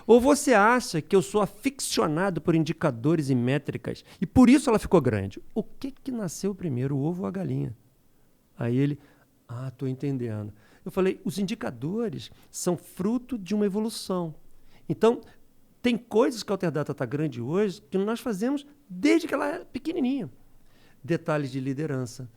Ou você acha que eu sou aficionado por indicadores e métricas e por isso ela ficou grande? O que nasceu primeiro, o ovo ou a galinha? Aí ele, estou entendendo. Eu falei, os indicadores são fruto de uma evolução. Então, tem coisas que a Alterdata está grande hoje que nós fazemos desde que ela era pequenininha. Detalhes de liderança,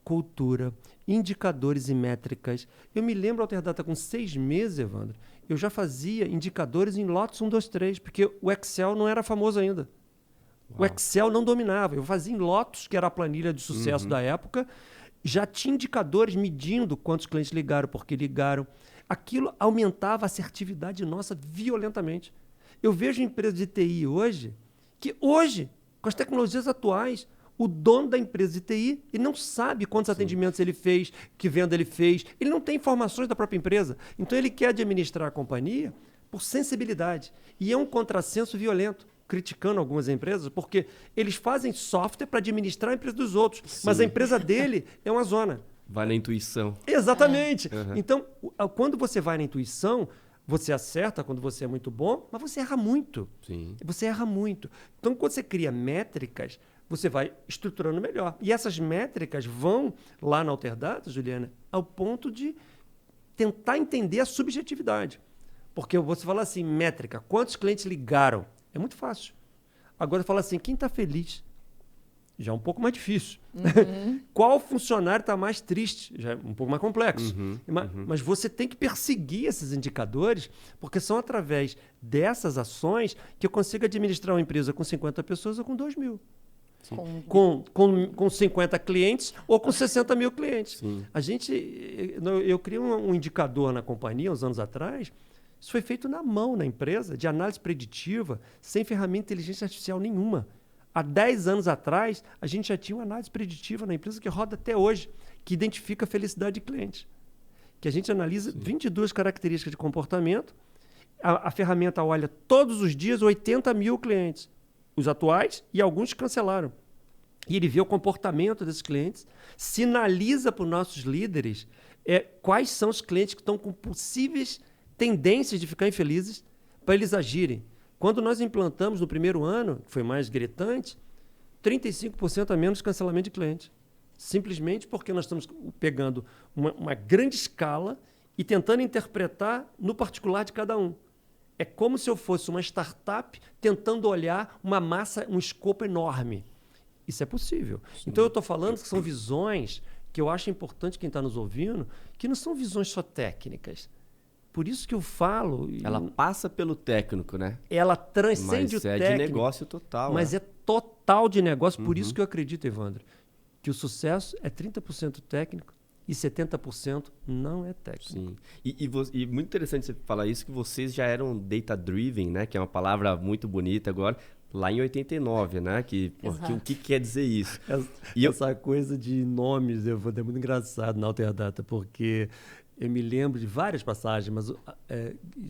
cultura, indicadores e métricas. Eu me lembro a Alterdata com 6 meses, Evandro, eu já fazia indicadores em Lotus 1, 2, 3, porque o Excel não era famoso ainda. Uau. O Excel não dominava. Eu fazia em Lotus, que era a planilha de sucesso da época, já tinha indicadores medindo quantos clientes ligaram, por que ligaram. Aquilo aumentava a assertividade nossa violentamente. Eu vejo empresas de TI hoje, que hoje, com as tecnologias atuais, o dono da empresa de TI, ele não sabe quantos atendimentos ele fez, que venda ele fez, ele não tem informações da própria empresa. Então ele quer administrar a companhia por sensibilidade. E é um contrassenso violento, criticando algumas empresas, porque eles fazem software para administrar a empresa dos outros, mas a empresa dele é uma zona. Vai na intuição. Exatamente. Então, quando você vai na intuição, você acerta quando você é muito bom, mas você erra muito. Sim. Você erra muito. Então, quando você cria métricas, você vai estruturando melhor. E essas métricas vão lá na Alterdata, Juliana, ao ponto de tentar entender a subjetividade. Porque você fala assim, métrica, quantos clientes ligaram? É muito fácil. Agora fala assim, quem está feliz? Já é um pouco mais difícil. Qual funcionário está mais triste? Já é um pouco mais complexo. Mas você tem que perseguir esses indicadores, porque são através dessas ações que eu consigo administrar uma empresa com 50 pessoas ou com 2 mil. Com 50 clientes ou com 60 mil clientes. Eu criei um indicador na companhia uns anos atrás. Isso foi feito na mão na empresa, de análise preditiva, sem ferramenta de inteligência artificial nenhuma. Há 10 anos atrás, a gente já tinha uma análise preditiva na empresa que roda até hoje, que identifica a felicidade de clientes. Que a gente analisa 22 características de comportamento. A ferramenta olha todos os dias 80 mil clientes. Os atuais e alguns cancelaram. E ele vê o comportamento desses clientes, sinaliza para os nossos líderes quais são os clientes que estão com possíveis tendências de ficar infelizes para eles agirem. Quando nós implantamos no primeiro ano, que foi mais gritante, 35% a menos de cancelamento de cliente. Simplesmente porque nós estamos pegando uma grande escala e tentando interpretar no particular de cada um. É como se eu fosse uma startup tentando olhar uma massa, um escopo enorme. Isso é possível. Então eu estou falando que são visões que eu acho importante quem está nos ouvindo, que não são visões só técnicas. Por isso que eu falo... Ela passa pelo técnico, né? Ela transcende o técnico. Mas é de negócio total. Mas é total de negócio. Por isso que eu acredito, Evandro, que o sucesso é 30% técnico e 70% não é técnico. Sim. E muito interessante você falar isso, que vocês já eram data-driven, né? Que é uma palavra muito bonita agora, lá em 89, né? O que quer dizer isso? Essa coisa de nomes, Evandro, é muito engraçado na Alterdata, porque... Eu me lembro de várias passagens, mas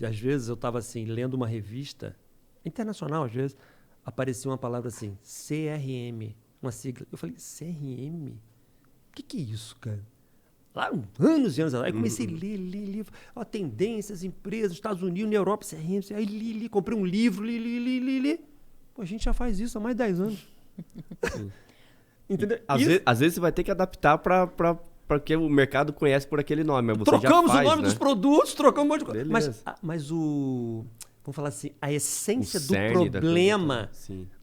às vezes eu estava assim, lendo uma revista, internacional às vezes, aparecia uma palavra assim, CRM, uma sigla. Eu falei, CRM? O que é isso, cara? Lá, anos e anos atrás, aí comecei a ler livro, tendências, empresas, Estados Unidos, na Europa, CRM, aí li, comprei um livro, li. Pô, a gente já faz isso há mais de 10 anos. Entendeu? Às vezes você vai ter que adaptar porque o mercado conhece por aquele nome, mas você trocamos já faz, o nome dos produtos, trocamos um monte de coisa. Beleza. Mas vamos falar assim, a essência do problema,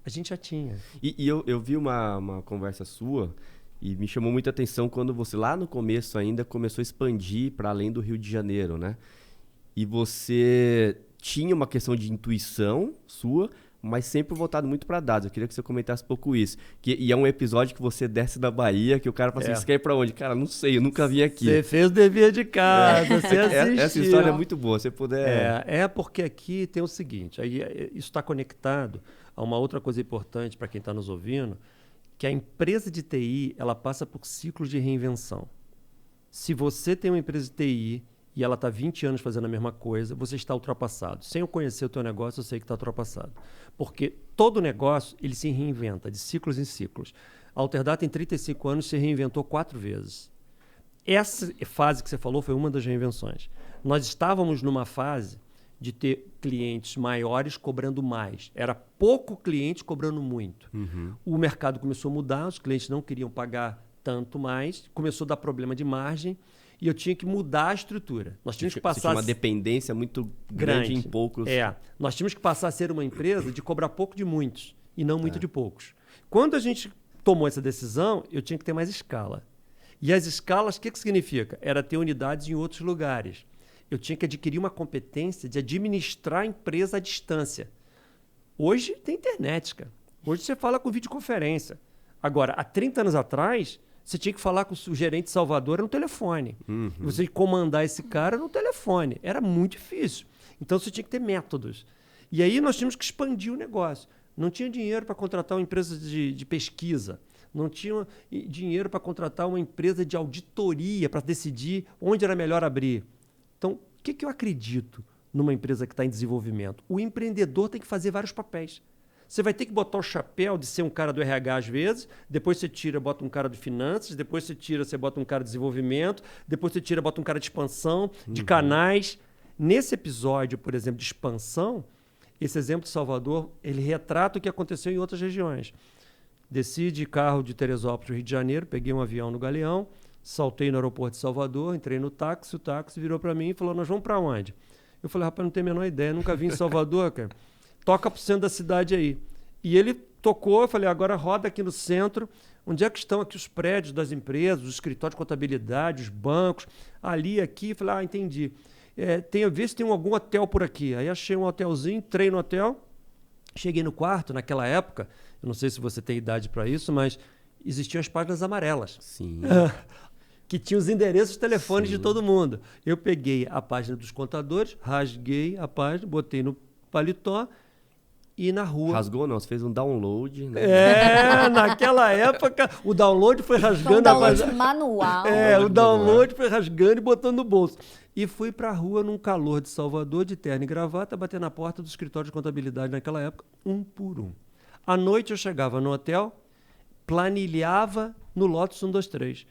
a gente já tinha. E eu vi uma conversa sua e me chamou muita atenção quando você, lá no começo ainda, começou a expandir para além do Rio de Janeiro, né? E você tinha uma questão de intuição sua, mas sempre voltado muito para dados. Eu queria que você comentasse um pouco isso. E é um episódio que você desce da Bahia, que o cara fala assim, você quer ir para onde? Cara, não sei, eu nunca vim aqui. Você fez o dever de casa, você assistiu. Essa história é muito boa, se puder... Porque aqui tem o seguinte, aí isso está conectado a uma outra coisa importante para quem está nos ouvindo, que a empresa de TI, ela passa por ciclos de reinvenção. Se você tem uma empresa de TI e ela está 20 anos fazendo a mesma coisa, você está ultrapassado. Sem eu conhecer o teu negócio, eu sei que está ultrapassado. Porque todo negócio, ele se reinventa, de ciclos em ciclos. A Alterdata, em 35 anos, se reinventou 4 vezes. Essa fase que você falou foi uma das reinvenções. Nós estávamos numa fase de ter clientes maiores cobrando mais. Era pouco cliente cobrando muito. O mercado começou a mudar, os clientes não queriam pagar tanto mais, começou a dar problema de margem e eu tinha que mudar a estrutura. Nós tínhamos que passar... Você tinha uma dependência muito grande em poucos... Nós tínhamos que passar a ser uma empresa de cobrar pouco de muitos e não muito de poucos. Quando a gente tomou essa decisão, eu tinha que ter mais escala. E as escalas, o que significa? Era ter unidades em outros lugares. Eu tinha que adquirir uma competência de administrar a empresa à distância. Hoje tem internet, cara. Hoje você fala com videoconferência. Agora, há 30 anos atrás, você tinha que falar com o gerente de Salvador no telefone. E você tinha que comandar esse cara no telefone. Era muito difícil. Então, você tinha que ter métodos. E aí, nós tínhamos que expandir o negócio. Não tinha dinheiro para contratar uma empresa de pesquisa. Não tinha dinheiro para contratar uma empresa de auditoria para decidir onde era melhor abrir. Então, o que eu acredito numa empresa que está em desenvolvimento? O empreendedor tem que fazer vários papéis. Você vai ter que botar o chapéu de ser um cara do RH às vezes, depois você tira, bota um cara de finanças, depois você tira, você bota um cara de desenvolvimento, depois você tira, bota um cara de expansão, de canais. Nesse episódio, por exemplo, de expansão, esse exemplo de Salvador, ele retrata o que aconteceu em outras regiões. Desci de carro de Teresópolis, Rio de Janeiro, peguei um avião no Galeão, saltei no aeroporto de Salvador, entrei no táxi, o táxi virou para mim e falou, nós vamos para onde? Eu falei, rapaz, não tenho a menor ideia, nunca vim em Salvador, cara. Toca pro centro da cidade aí. E ele tocou, eu falei, agora roda aqui no centro, onde é que estão aqui os prédios das empresas, os escritórios de contabilidade, os bancos, ali, aqui, eu falei, entendi. Vê se tem algum hotel por aqui. Aí achei um hotelzinho, entrei no hotel, cheguei no quarto, naquela época, eu não sei se você tem idade para isso, mas existiam as páginas amarelas. Sim. Que tinha os endereços, telefones de todo mundo. Eu peguei a página dos contadores, rasguei a página, botei no paletó e na rua. Rasgou não, você fez um download, né? Naquela época o download foi rasgando um download manual. O download foi rasgando e botando no bolso. E fui para a rua num calor de Salvador, de terno e gravata, bater na porta do escritório de contabilidade naquela época, um por um. À noite eu chegava no hotel, planilhava no Lotus 123.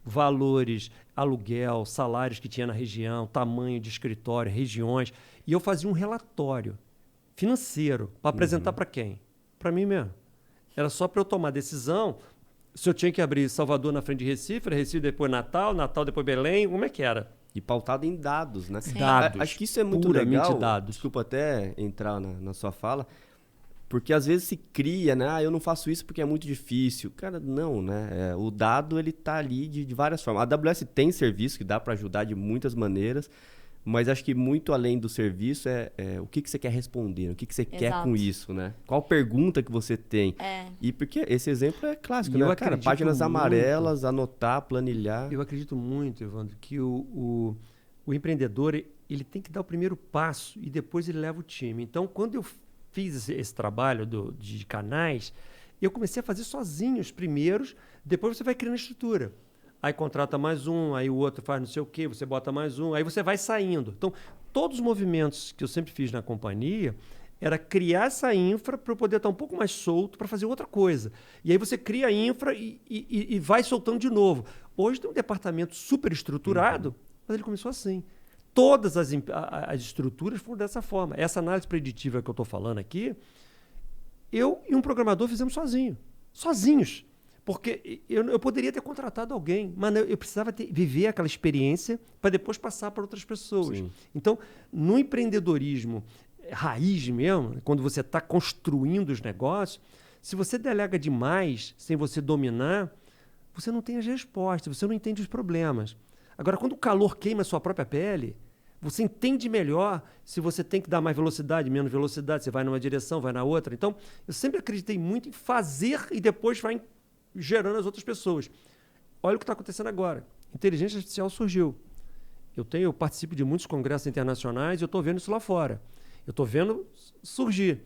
Valores, aluguel, salários que tinha na região, tamanho de escritório, regiões. E eu fazia um relatório financeiro para apresentar para quem? Para mim mesmo. Era só para eu tomar decisão se eu tinha que abrir Salvador na frente de Recife, Recife depois Natal, Natal depois Belém, como é que era? E pautado em dados, né? Dados. Acho que isso é muito legal. Dados. Desculpa até entrar na sua fala, porque às vezes se cria, né? Eu não faço isso porque é muito difícil. Cara, não, né? O dado, ele tá ali de várias formas. A AWS tem serviço que dá para ajudar de muitas maneiras, mas acho que muito além do serviço é o que você quer responder, o que você quer com isso, né? Qual pergunta que você tem. E porque esse exemplo é clássico, né? Cara, páginas amarelas, anotar, planilhar. Eu acredito muito, Evandro, que o empreendedor, ele tem que dar o primeiro passo e depois ele leva o time. Então, quando eu fiz esse trabalho de canais, eu comecei a fazer sozinho os primeiros, depois você vai criando a estrutura. Aí contrata mais um, aí o outro faz não sei o quê, você bota mais um, aí você vai saindo. Então, todos os movimentos que eu sempre fiz na companhia era criar essa infra para eu poder estar um pouco mais solto para fazer outra coisa. E aí você cria a infra e vai soltando de novo. Hoje tem um departamento super estruturado, mas ele começou assim. Todas as estruturas foram dessa forma. Essa análise preditiva que eu estou falando aqui, eu e um programador fizemos sozinhos. Porque eu poderia ter contratado alguém, mas eu precisava viver aquela experiência para depois passar para outras pessoas. Sim. Então, no empreendedorismo raiz mesmo, quando você está construindo os negócios, se você delega demais sem você dominar, você não tem as respostas, você não entende os problemas. Agora, quando o calor queima a sua própria pele, Você entende melhor se você tem que dar mais velocidade, menos velocidade, você vai numa direção, vai na outra. Então, eu sempre acreditei muito em fazer e depois vai gerando as outras pessoas. Olha o que está acontecendo agora. Inteligência artificial surgiu. Eu participo de muitos congressos internacionais e eu estou vendo isso lá fora. Eu estou vendo surgir.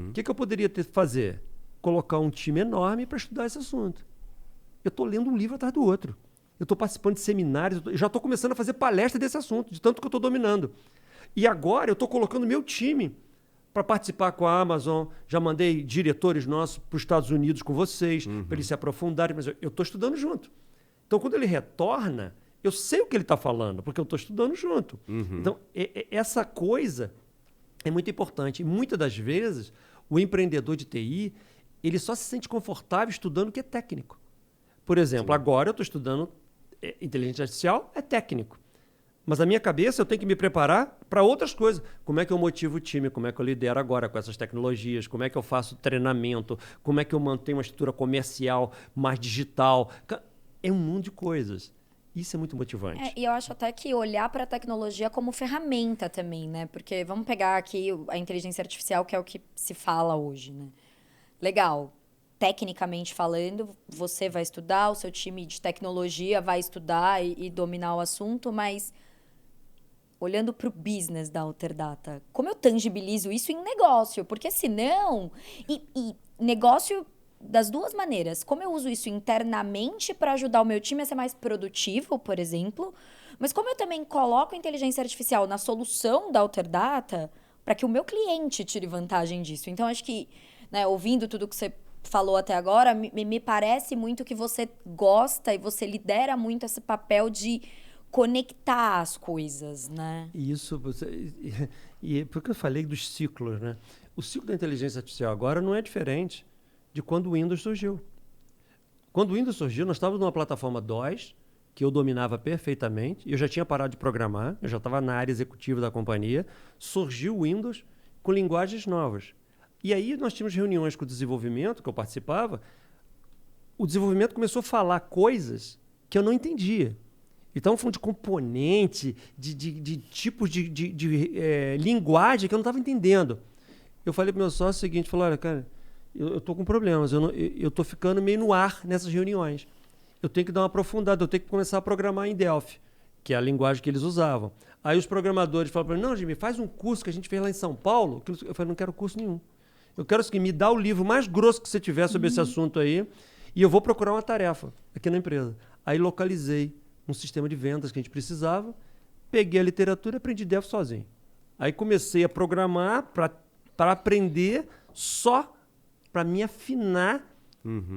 O que eu poderia fazer? Colocar um time enorme para estudar esse assunto. Eu estou lendo um livro atrás do outro. Eu estou participando de seminários, já estou começando a fazer palestra desse assunto, de tanto que eu estou dominando. E agora eu estou colocando meu time para participar com a Amazon. Já mandei diretores nossos para os Estados Unidos com vocês, para eles se aprofundarem, mas eu estou estudando junto. Então, quando ele retorna, eu sei o que ele está falando, porque eu estou estudando junto. Então, essa coisa é muito importante. E muitas das vezes, o empreendedor de TI, ele só se sente confortável estudando o que é técnico. Por exemplo, agora eu estou estudando inteligência artificial, é técnico. Mas na minha cabeça eu tenho que me preparar para outras coisas. Como é que eu motivo o time? Como é que eu lidero agora com essas tecnologias? Como é que eu faço treinamento? Como é que eu mantenho uma estrutura comercial mais digital? É um mundo de coisas. Isso é muito motivante. E eu acho até que olhar para a tecnologia como ferramenta também, né? Porque vamos pegar aqui a inteligência artificial, que é o que se fala hoje, né? Legal. Tecnicamente falando, você vai estudar, o seu time de tecnologia vai estudar e dominar o assunto, mas olhando para o business da Alterdata, como eu tangibilizo isso em negócio? Porque senão... E negócio das duas maneiras. Como eu uso isso internamente para ajudar o meu time a ser mais produtivo, por exemplo, mas como eu também coloco a inteligência artificial na solução da Alterdata para que o meu cliente tire vantagem disso. Então, acho que, né, ouvindo tudo que você falou até agora, me parece muito que você gosta e você lidera muito esse papel de conectar as coisas, né? Isso, e porque eu falei dos ciclos, né? O ciclo da inteligência artificial agora não é diferente de quando o Windows surgiu. Quando o Windows surgiu, nós estávamos numa plataforma DOS, que eu dominava perfeitamente, eu já tinha parado de programar, eu já estava na área executiva da companhia, surgiu o Windows com linguagens novas. E aí nós tínhamos reuniões com o desenvolvimento, que eu participava, o desenvolvimento começou a falar coisas que eu não entendia. Então, falando de componente, de tipos de linguagem que eu não estava entendendo. Eu falei para o meu sócio o seguinte, falou, olha, cara, eu estou com problemas, eu estou ficando meio no ar nessas reuniões. Eu tenho que dar uma aprofundada, eu tenho que começar a programar em Delphi, que é a linguagem que eles usavam. Aí os programadores falaram para mim, não, Jimmy, faz um curso que a gente fez lá em São Paulo. Eu falei, não quero curso nenhum. Eu quero que me dá o livro mais grosso que você tiver sobre esse assunto aí e eu vou procurar uma tarefa aqui na empresa. Aí localizei um sistema de vendas que a gente precisava, peguei a literatura e aprendi Delphi sozinho. Aí comecei a programar para aprender só para me afinar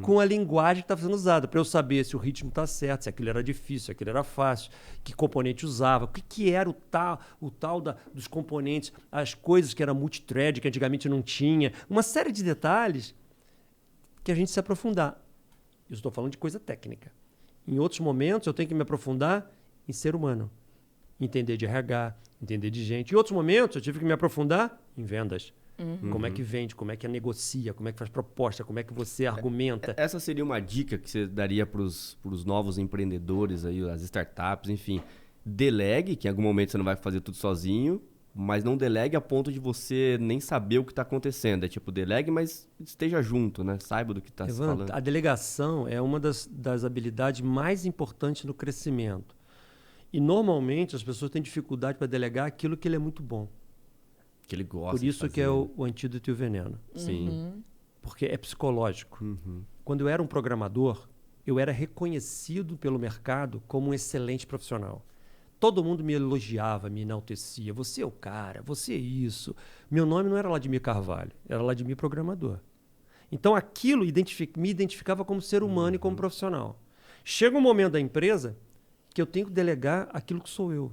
com a linguagem que estava sendo usada, para eu saber se o ritmo está certo, se aquilo era difícil, se aquilo era fácil, que componente usava, o que era o tal dos componentes, as coisas que era multithread, que antigamente não tinha, uma série de detalhes que a gente se aprofundar. Eu estou falando de coisa técnica. Em outros momentos, eu tenho que me aprofundar em ser humano, entender de RH, entender de gente. Em outros momentos, eu tive que me aprofundar em vendas. Como é que vende, como é que negocia, como é que faz proposta, como é que você argumenta. Essa seria uma dica que você daria para os novos empreendedores, aí, as startups, enfim. Delegue, que em algum momento você não vai fazer tudo sozinho, mas não delegue a ponto de você nem saber o que está acontecendo. É tipo, delegue, mas esteja junto, né? Saiba do que está se falando. A delegação é uma das habilidades mais importantes no crescimento. E normalmente as pessoas têm dificuldade para delegar aquilo que ele é muito bom. Que ele gosta. Por isso que é o antídoto e o veneno. Sim. Porque é psicológico. Quando eu era um programador, eu era reconhecido pelo mercado como um excelente profissional. Todo mundo me elogiava, me enaltecia. Você é o cara, você é isso. Meu nome não era Vladimir Carvalho, era Vladimir Programador. Então aquilo me identificava como ser humano e como profissional. Chega um momento da empresa que eu tenho que delegar aquilo que sou eu.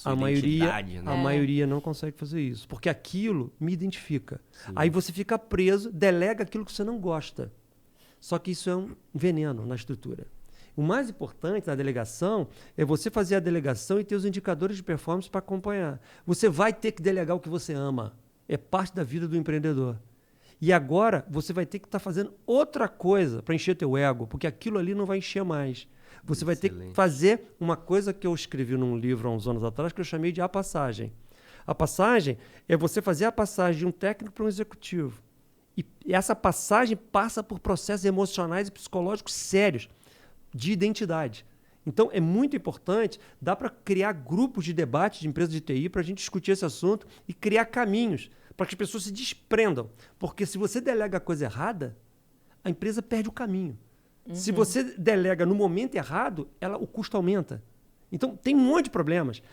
A maioria não consegue fazer isso, porque aquilo me identifica. Sim. Aí você fica preso, delega aquilo que você não gosta. Só que isso é um veneno na estrutura. O mais importante na delegação é você fazer a delegação e ter os indicadores de performance para acompanhar. Você vai ter que delegar o que você ama. É parte da vida do empreendedor. E agora você vai ter que estar fazendo outra coisa para encher teu ego, porque aquilo ali não vai encher mais. Você vai ter que fazer uma coisa que eu escrevi num livro há uns anos atrás, que eu chamei de a passagem. A passagem é você fazer a passagem de um técnico para um executivo. E essa passagem passa por processos emocionais e psicológicos sérios de identidade. Então, é muito importante, dá para criar grupos de debate de empresas de TI para a gente discutir esse assunto e criar caminhos para que as pessoas se desprendam. Porque se você delega a coisa errada, a empresa perde o caminho. Se você delega no momento errado, o custo aumenta. Então, tem um monte de problemas.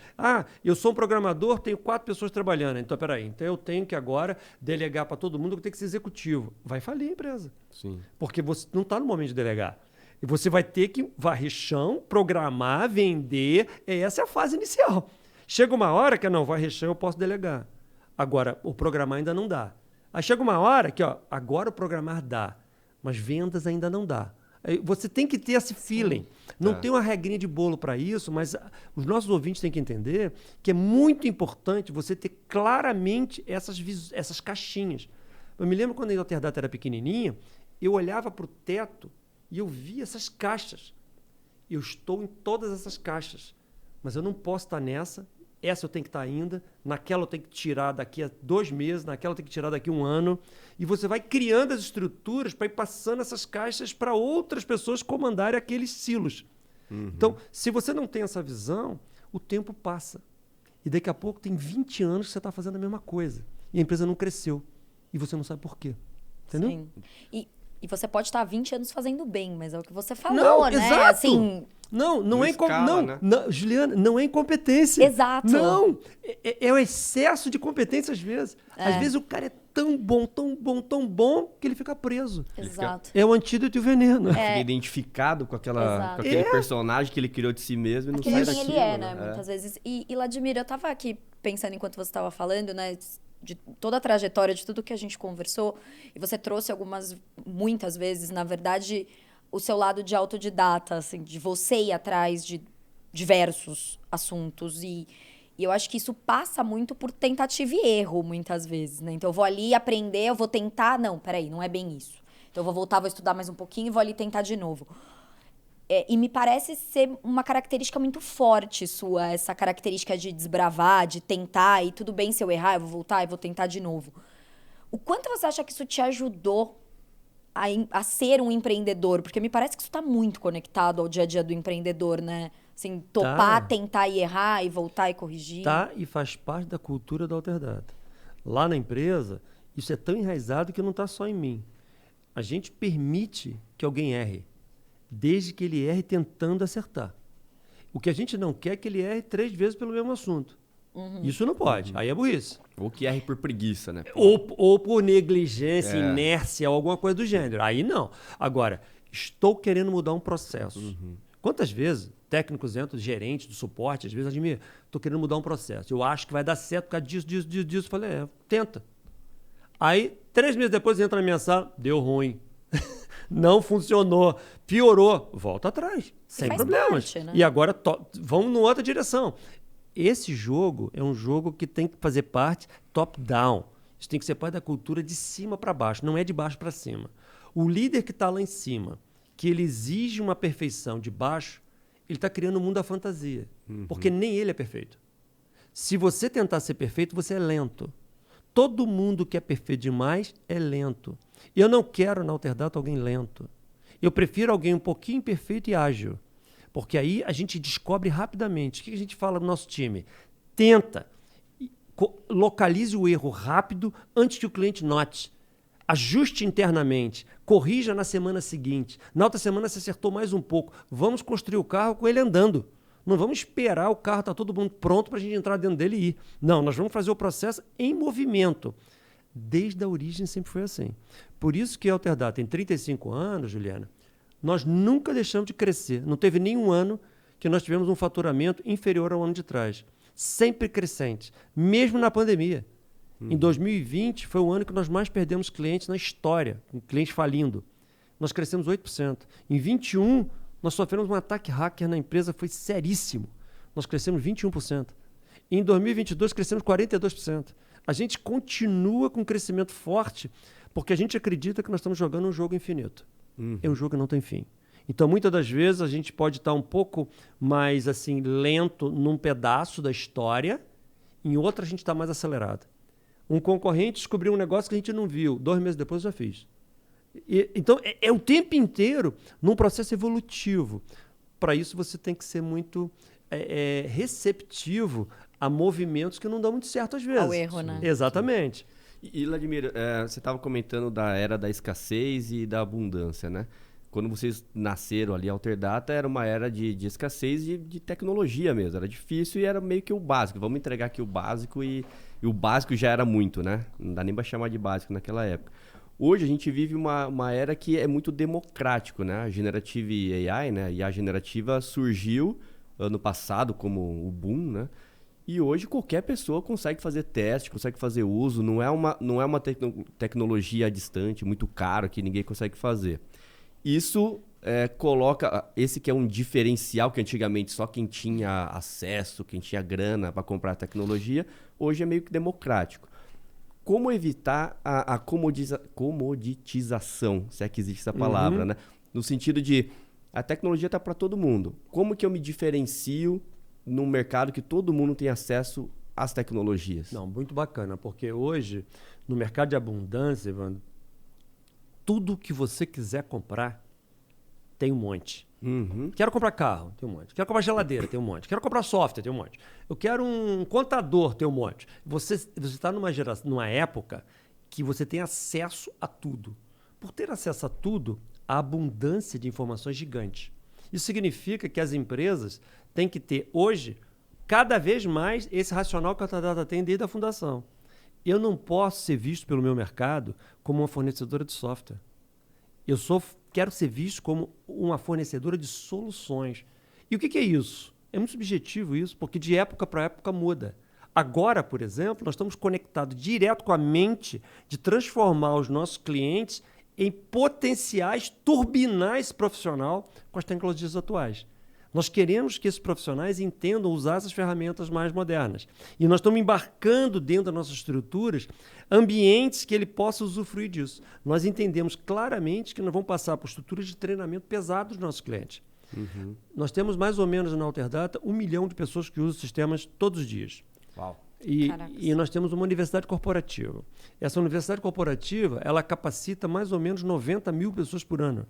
Eu sou um programador, tenho 4 pessoas trabalhando. Então, peraí, então eu tenho que agora delegar para todo mundo que tem que ser executivo. Vai falir a empresa. Sim. Porque você não está no momento de delegar. E você vai ter que varrer chão, programar, vender. Essa é a fase inicial. Chega uma hora que, não, varrer chão eu posso delegar. Agora, o programar ainda não dá. Aí chega uma hora que, agora o programar dá, mas vendas ainda não dá. Aí você tem que ter esse feeling. Não tem uma regrinha de bolo para isso, mas os nossos ouvintes têm que entender que é muito importante você ter claramente essas caixinhas. Eu me lembro quando a Alterdata era pequenininha, eu olhava para o teto e eu via essas caixas. Eu estou em todas essas caixas, mas eu não posso estar nessa. Essa eu tenho que estar ainda, naquela eu tenho que tirar daqui a 2 meses, naquela eu tenho que tirar daqui a 1 ano. E você vai criando as estruturas para ir passando essas caixas para outras pessoas comandarem aqueles silos. Então, se você não tem essa visão, o tempo passa. E daqui a pouco tem 20 anos que você está fazendo a mesma coisa. E a empresa não cresceu. E você não sabe por quê. Entendeu? Sim. E você pode estar há 20 anos fazendo bem, mas é o que você falou, né? Exato. Assim, não é escala, né? Juliana, não é incompetência. Exato. Não, é o excesso de competência às vezes. Às vezes o cara é tão bom, tão bom, tão bom que ele fica preso. Exato. É o antídoto e o veneno. Fica identificado com aquele personagem que ele criou de si mesmo e não sai quem daquilo. ele é, né? Muitas vezes. E Vladimir, eu tava aqui pensando enquanto você estava falando, né? De toda a trajetória, de tudo que a gente conversou, e você trouxe muitas vezes, na verdade, o seu lado de autodidata, assim, de você ir atrás de diversos assuntos. E eu acho que isso passa muito por tentativa e erro, muitas vezes, né? Então, eu vou ali aprender, eu vou tentar... Não, peraí, não é bem isso. Então, eu vou voltar, vou estudar mais um pouquinho e vou ali tentar de novo. E me parece ser uma característica muito forte sua, essa característica de desbravar, de tentar, e tudo bem se eu errar, eu vou voltar e vou tentar de novo. O quanto você acha que isso te ajudou a ser um empreendedor? Porque me parece que isso está muito conectado ao dia a dia do empreendedor, né? Assim, topar, tentar e errar, e voltar e corrigir. E faz parte da cultura da Alterdata. Lá na empresa, isso é tão enraizado que não está só em mim. A gente permite que alguém erre, desde que ele erre tentando acertar. O que a gente não quer é que ele erre 3 vezes pelo mesmo assunto. Isso não pode. Aí é burrice. Ou que erre por preguiça, né? Ou por negligência, inércia, ou alguma coisa do gênero. Aí não. Agora, estou querendo mudar um processo. Quantas vezes técnicos entram, gerentes do suporte, às vezes, Admir, estou querendo mudar um processo. Eu acho que vai dar certo por causa disso. Eu falei, tenta. Aí, 3 meses depois, entra na minha sala, deu ruim. Não funcionou, piorou, volta atrás, sem problemas. Parte, né? E agora vamos numa outra direção. Esse jogo é um jogo que tem que fazer parte top-down. Isso tem que ser parte da cultura de cima para baixo, não é de baixo para cima. O líder que está lá em cima, que ele exige uma perfeição de baixo, ele está criando o mundo da fantasia, porque nem ele é perfeito. Se você tentar ser perfeito, você é lento. Todo mundo que é perfeito demais é lento. E eu não quero na Alterdata alguém lento. Eu prefiro alguém um pouquinho perfeito e ágil. Porque aí a gente descobre rapidamente. O que a gente fala no nosso time? Tenta. Localize o erro rápido antes que o cliente note. Ajuste internamente. Corrija na semana seguinte. Na outra semana você acertou mais um pouco. Vamos construir o carro com ele andando. Não vamos esperar o carro estar todo mundo pronto para a gente entrar dentro dele e ir. Não, nós vamos fazer o processo em movimento. Desde a origem sempre foi assim. Por isso que a Alterdata tem 35 anos, Juliana, nós nunca deixamos de crescer. Não teve nenhum ano que nós tivemos um faturamento inferior ao ano de trás. Sempre crescente, mesmo na pandemia. Em 2020 foi o ano que nós mais perdemos clientes na história, com clientes falindo. Nós crescemos 8%. Em 2021, nós sofremos um ataque hacker na empresa, foi seríssimo. Nós crescemos 21%. Em 2022, crescemos 42%. A gente continua com um crescimento forte porque a gente acredita que nós estamos jogando um jogo infinito. É um jogo que não tem fim. Então, muitas das vezes, a gente pode estar um pouco mais assim lento num pedaço da história, em outra a gente está mais acelerado. Um concorrente descobriu um negócio que a gente não viu, 2 meses depois eu já fiz. Então, é o tempo inteiro num processo evolutivo. Para isso, você tem que ser muito receptivo a movimentos que não dão muito certo às vezes. Ao erro, né? Exatamente. E Vladimir, você estava comentando da era da escassez e da abundância, né? Quando vocês nasceram ali, a Alterdata era uma era de escassez de tecnologia mesmo. Era difícil e era meio que o básico. Vamos entregar aqui o básico e o básico já era muito, né? Não dá nem para chamar de básico naquela época. Hoje a gente vive uma era que é muito democrático, né? A Generative AI, né? E a generativa surgiu ano passado como o boom, né? E hoje qualquer pessoa consegue fazer teste, consegue fazer uso. Não é uma tecnologia distante, muito cara, que ninguém consegue fazer. Isso coloca... Esse que é um diferencial que antigamente só quem tinha acesso, quem tinha grana para comprar tecnologia, hoje é meio que democrático. Como evitar a comoditização, se é que existe essa palavra, né? No sentido de a tecnologia está para todo mundo. Como que eu me diferencio num mercado que todo mundo tem acesso às tecnologias? Não, muito bacana, porque hoje, no mercado de abundância, Evandro, tudo que você quiser comprar, tem um monte. Quero comprar carro, tem um monte. Quero comprar geladeira, tem um monte. Quero comprar software, tem um monte. Eu quero um contador, tem um monte. Você está numa época que você tem acesso a tudo. Por ter acesso a tudo, a abundância de informações é gigante. Isso significa que as empresas têm que ter, hoje, cada vez mais esse racional que a Alterdata tem desde a fundação. Eu não posso ser visto pelo meu mercado como uma fornecedora de software. Quero ser visto como uma fornecedora de soluções. E o que é isso? É muito subjetivo isso, porque de época para época muda. Agora, por exemplo, nós estamos conectados direto com a mente de transformar os nossos clientes em potenciais turbinais profissional com as tecnologias atuais. Nós queremos que esses profissionais entendam usar essas ferramentas mais modernas. E nós estamos embarcando dentro das nossas estruturas ambientes que ele possa usufruir disso. Nós entendemos claramente que nós vamos passar por estruturas de treinamento pesadas dos nossos clientes. Nós temos mais ou menos na Alterdata 1 milhão de pessoas que usam sistemas todos os dias. Uau. E nós temos uma universidade corporativa. Essa universidade corporativa, ela capacita mais ou menos 90 mil pessoas por ano.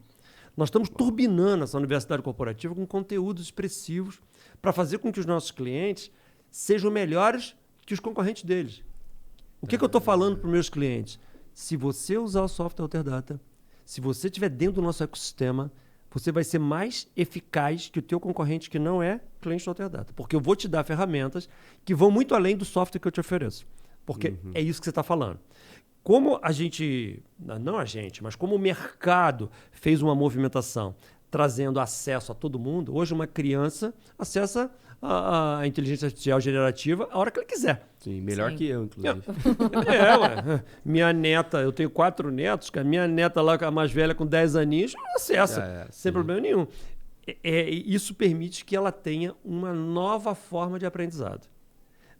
Nós estamos turbinando essa universidade corporativa com conteúdos expressivos para fazer com que os nossos clientes sejam melhores que os concorrentes deles. O que eu estou falando para os meus clientes? Se você usar o software Alterdata, se você estiver dentro do nosso ecossistema, você vai ser mais eficaz que o teu concorrente que não é cliente do Alterdata. Porque eu vou te dar ferramentas que vão muito além do software que eu te ofereço. Porque é isso que você está falando. Como mas como o mercado fez uma movimentação trazendo acesso a todo mundo, hoje uma criança acessa a inteligência artificial generativa a hora que ele quiser. Sim, melhor que eu, inclusive. Ué. Minha neta, eu tenho 4 netos, que a minha neta lá, a mais velha, com 10 aninhos, acessa, sem problema nenhum. Isso permite que ela tenha uma nova forma de aprendizado,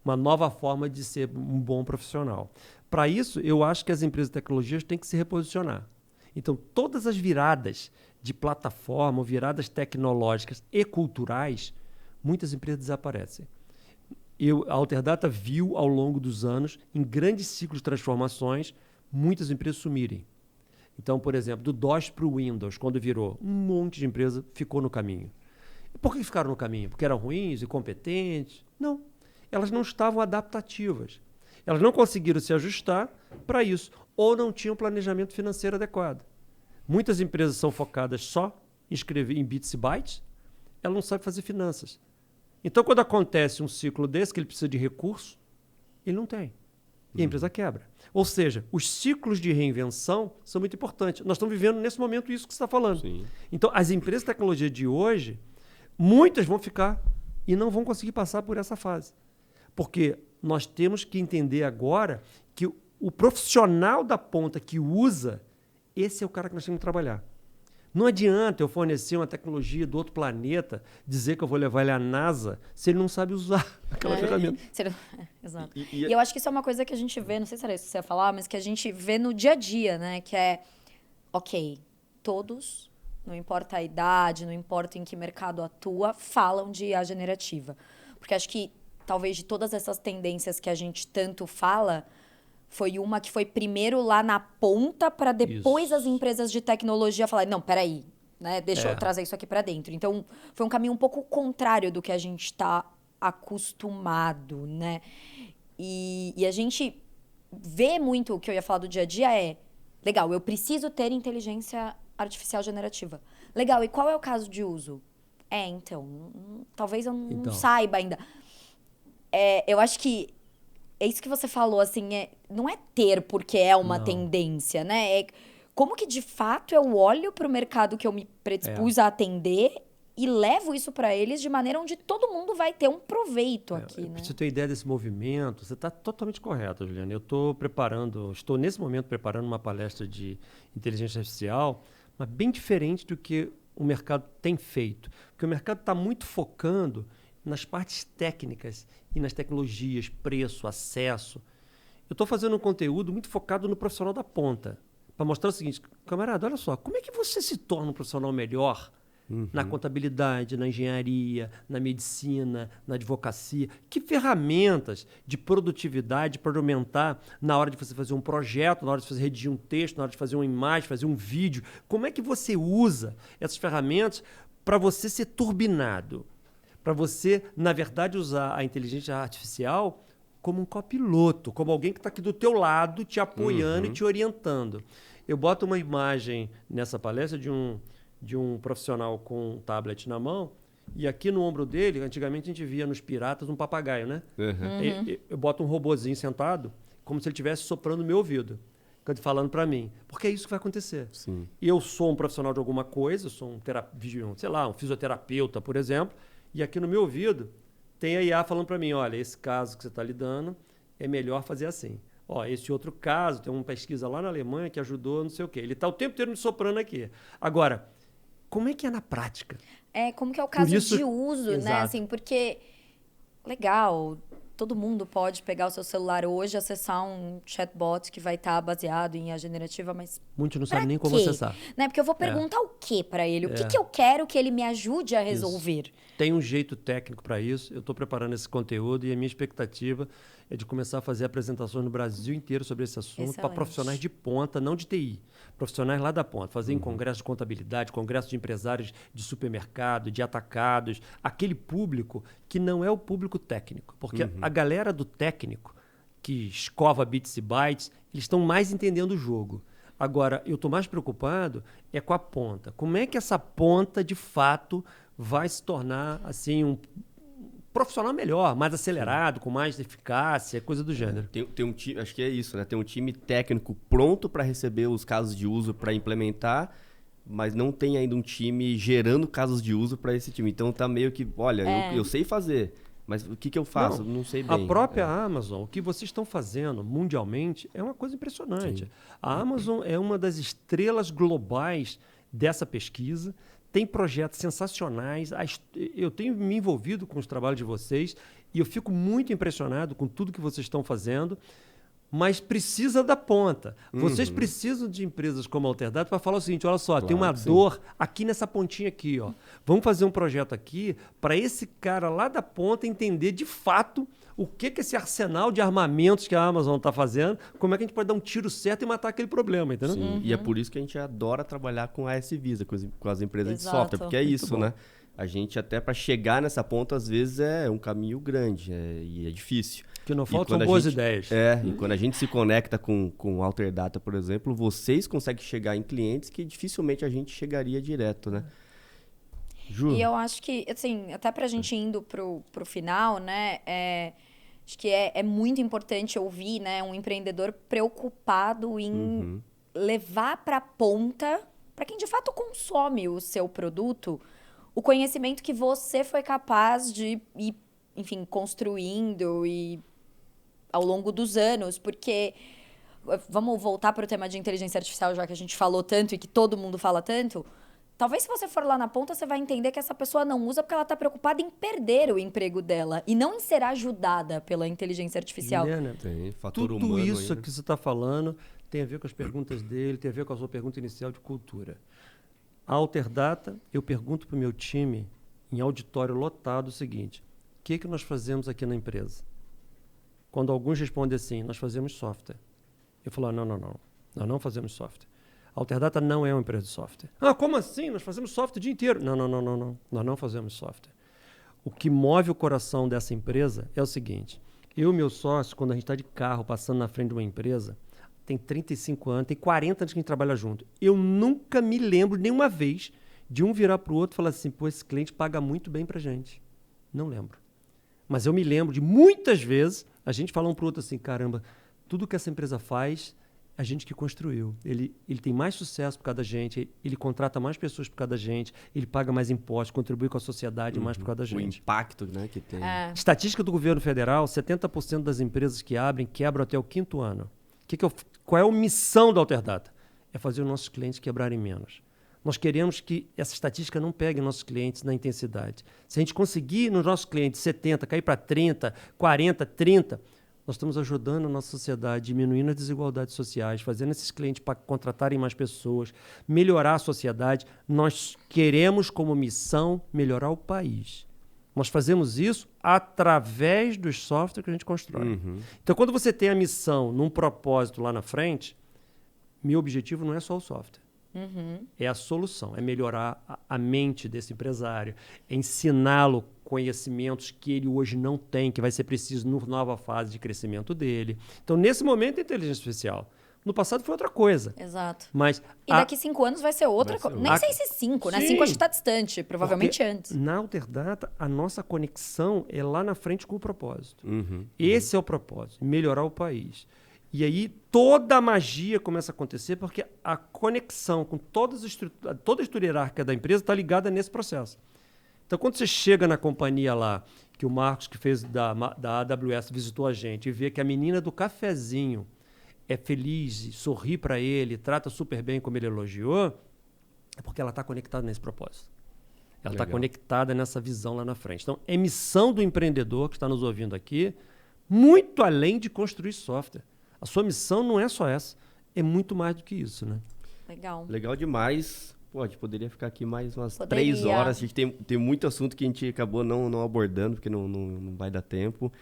uma nova forma de ser um bom profissional. Para isso, eu acho que as empresas de tecnologias têm que se reposicionar. Então, todas as viradas de plataforma, viradas tecnológicas e culturais, muitas empresas desaparecem. A Alterdata viu, ao longo dos anos, em grandes ciclos de transformações, muitas empresas sumirem. Então, por exemplo, do DOS para o Windows, quando virou, um monte de empresa ficou no caminho. E por que ficaram no caminho? Porque eram ruins, incompetentes? Não. Elas não estavam adaptativas. Elas não conseguiram se ajustar para isso, ou não tinham planejamento financeiro adequado. Muitas empresas são focadas só em escrever em bits e bytes, ela não sabe fazer finanças. Então, quando acontece um ciclo desse, que ele precisa de recurso, ele não tem. E a empresa quebra. Ou seja, os ciclos de reinvenção são muito importantes. Nós estamos vivendo, nesse momento, isso que você está falando. Sim. Então, as empresas de tecnologia de hoje, muitas vão ficar e não vão conseguir passar por essa fase. Porque nós temos que entender agora que o profissional da ponta que usa, esse é o cara que nós temos que trabalhar. Não adianta eu fornecer uma tecnologia do outro planeta, dizer que eu vou levar ele à NASA, se ele não sabe usar aquela ferramenta. Exato. E eu acho que isso é uma coisa que a gente vê, não sei se era isso que você ia falar, mas que a gente vê no dia a dia, né? Que é, ok, todos não importa a idade, não importa em que mercado atua, falam de IA generativa. Porque acho que, talvez, de todas essas tendências que a gente tanto fala, foi uma que foi primeiro lá na ponta para depois as empresas de tecnologia falarem, não, peraí, né, deixa eu trazer isso aqui para dentro. Então, foi um caminho um pouco contrário do que a gente está acostumado, né? E a gente vê muito, o que eu ia falar do dia a dia legal, eu preciso ter inteligência artificial generativa. Legal, e qual é o caso de uso? Então, talvez eu não saiba ainda. Eu acho que é isso que você falou, assim, não é ter porque é uma tendência, né? Como que, de fato, eu olho para o mercado que eu me predispus a atender e levo isso para eles de maneira onde todo mundo vai ter um proveito aqui, né? Para você ter ideia desse movimento, você está totalmente correta, Juliana. Eu estou nesse momento preparando uma palestra de inteligência artificial, mas bem diferente do que o mercado tem feito. Porque o mercado está muito focando nas partes técnicas e nas tecnologias, preço, acesso. Eu estou fazendo um conteúdo muito focado no profissional da ponta, para mostrar o seguinte, camarada, olha só, como é que você se torna um profissional melhor na contabilidade, na engenharia, na medicina, na advocacia? Que ferramentas de produtividade para aumentar na hora de você fazer um projeto, na hora de você redigir um texto, na hora de fazer uma imagem, fazer um vídeo? Como é que você usa essas ferramentas para você ser turbinado? Para você, na verdade, usar a inteligência artificial como um copiloto, como alguém que está aqui do teu lado, te apoiando e te orientando. Eu boto uma imagem nessa palestra de um profissional com um tablet na mão, e aqui no ombro dele, antigamente a gente via nos piratas um papagaio, né? Eu boto um robozinho sentado, como se ele estivesse soprando no meu ouvido, falando para mim. Porque é isso que vai acontecer. Sim. Eu sou um profissional de alguma coisa, eu sou um fisioterapeuta, por exemplo, e aqui no meu ouvido tem a IA falando para mim, olha, esse caso que você está lidando é melhor fazer assim. Ó, esse outro caso, tem uma pesquisa lá na Alemanha que ajudou, não sei o quê. Ele está o tempo inteiro me soprando aqui. Agora, como é que é na prática? Como que é o caso de uso, né? Assim, porque, legal, todo mundo pode pegar o seu celular hoje e acessar um chatbot que vai estar baseado em IA generativa, mas muitos não sabem nem como acessar. Né? Porque eu vou perguntar o quê para ele? O que eu quero que ele me ajude a resolver? Tem um jeito técnico para isso. Eu estou preparando esse conteúdo e a minha expectativa é de começar a fazer apresentações no Brasil inteiro sobre esse assunto para profissionais de ponta, não de TI. Profissionais lá da ponta. Fazer em congresso de contabilidade, congresso de empresários de supermercado, de atacados. Aquele público que não é o público técnico. Porque a galera do técnico, que escova bits e bytes, eles estão mais entendendo o jogo. Agora, eu estou mais preocupado com a ponta. Como é que essa ponta, de fato, vai se tornar assim um profissional melhor, mais acelerado, com mais eficácia, coisa do gênero. Tem um time, acho que é isso, né? Tem um time técnico pronto para receber os casos de uso para implementar, mas não tem ainda um time gerando casos de uso para esse time. Então tá meio que, olha, eu sei fazer, mas o que eu faço? Não sei bem. A própria Amazon, o que vocês estão fazendo mundialmente é uma coisa impressionante. Sim. A Amazon é uma das estrelas globais dessa pesquisa. Tem projetos sensacionais. Eu tenho me envolvido com os trabalhos de vocês e eu fico muito impressionado com tudo que vocês estão fazendo, mas precisa da ponta. Vocês precisam de empresas como a Alterdata para falar o seguinte, olha só, tem uma dor aqui nessa pontinha aqui. Ó. Vamos fazer um projeto aqui para esse cara lá da ponta entender de fato o que esse arsenal de armamentos que a Amazon está fazendo, como é que a gente pode dar um tiro certo e matar aquele problema, entendeu? Sim, e é por isso que a gente adora trabalhar com a AS Visa, com as empresas de software, porque é isso, né? A gente até para chegar nessa ponta, às vezes, é um caminho grande e é difícil. Que não faltam boas ideias. E quando a gente se conecta com a Alterdata, por exemplo, vocês conseguem chegar em clientes que dificilmente a gente chegaria direto, né? Ju? E eu acho que, assim, até pra gente indo pro final, né, acho que é muito importante ouvir, né, um empreendedor preocupado em levar pra ponta, para quem de fato consome o seu produto, o conhecimento que você foi capaz de ir, enfim, construindo e ao longo dos anos, porque vamos voltar para o tema de inteligência artificial, já que a gente falou tanto e que todo mundo fala tanto. Talvez se você for lá na ponta, você vai entender que essa pessoa não usa porque ela está preocupada em perder o emprego dela e não em ser ajudada pela inteligência artificial. Juliana, tem fator tudo humano isso ainda. que você está falando tem a ver com as perguntas dele, tem a ver com a sua pergunta inicial de cultura. A Alterdata, eu pergunto para o meu time, em auditório lotado, o seguinte: o que nós fazemos aqui na empresa? Quando alguns respondem assim, nós fazemos software. Eu falo, não, nós não fazemos software. A Alterdata não é uma empresa de software. Ah, como assim? Nós fazemos software o dia inteiro. Não, nós não fazemos software. O que move o coração dessa empresa é o seguinte: eu e meu sócio, quando a gente está de carro passando na frente de uma empresa, tem 35 anos, tem 40 anos que a gente trabalha junto. Eu nunca me lembro nenhuma vez de um virar para o outro e falar assim, pô, esse cliente paga muito bem para gente. Não lembro. Mas eu me lembro de muitas vezes a gente falar um para o outro assim, caramba, tudo que essa empresa faz, a gente que construiu. Ele tem mais sucesso por causa da gente, ele contrata mais pessoas por causa da gente, ele paga mais impostos, contribui com a sociedade mais por causa da gente. O impacto, né, que tem. Estatística do governo federal, 70% das empresas que abrem quebram até o 5º ano. Qual é a missão da Alterdata? É fazer os nossos clientes quebrarem menos. Nós queremos que essa estatística não pegue nossos clientes na intensidade. Se a gente conseguir nos nossos clientes 70, cair para 30, 40, 30, nós estamos ajudando a nossa sociedade, diminuindo as desigualdades sociais, fazendo esses clientes para contratarem mais pessoas, melhorar a sociedade. Nós queremos como missão melhorar o país. Nós fazemos isso através dos softwares que a gente constrói. Então, quando você tem a missão num propósito lá na frente, meu objetivo não é só o software. É a solução, é melhorar a mente desse empresário, é ensiná-lo conhecimentos que ele hoje não tem, que vai ser preciso na nova fase de crescimento dele. Então, nesse momento, é inteligência artificial. No passado foi outra coisa. Exato. Mas e daqui 5 anos vai ser outra coisa. Nem sei se 5, né? 5 acho que está distante, provavelmente antes. Na Alterdata, a nossa conexão é lá na frente com o propósito. Esse é o propósito, melhorar o país. E aí toda a magia começa a acontecer porque a conexão com toda a estrutura hierárquica da empresa está ligada nesse processo. Então, quando você chega na companhia lá, que o Marcos, que fez da AWS, visitou a gente e vê que a menina do cafezinho é feliz, sorri para ele, trata super bem como ele elogiou, é porque ela está conectada nesse propósito. Ela está conectada nessa visão lá na frente. Então, é missão do empreendedor que está nos ouvindo aqui, muito além de construir software. A sua missão não é só essa, é muito mais do que isso, né? Legal. Legal demais. Pô, a gente poderia ficar aqui mais umas 3 horas. A gente tem muito assunto que a gente acabou não abordando, porque não vai dar tempo.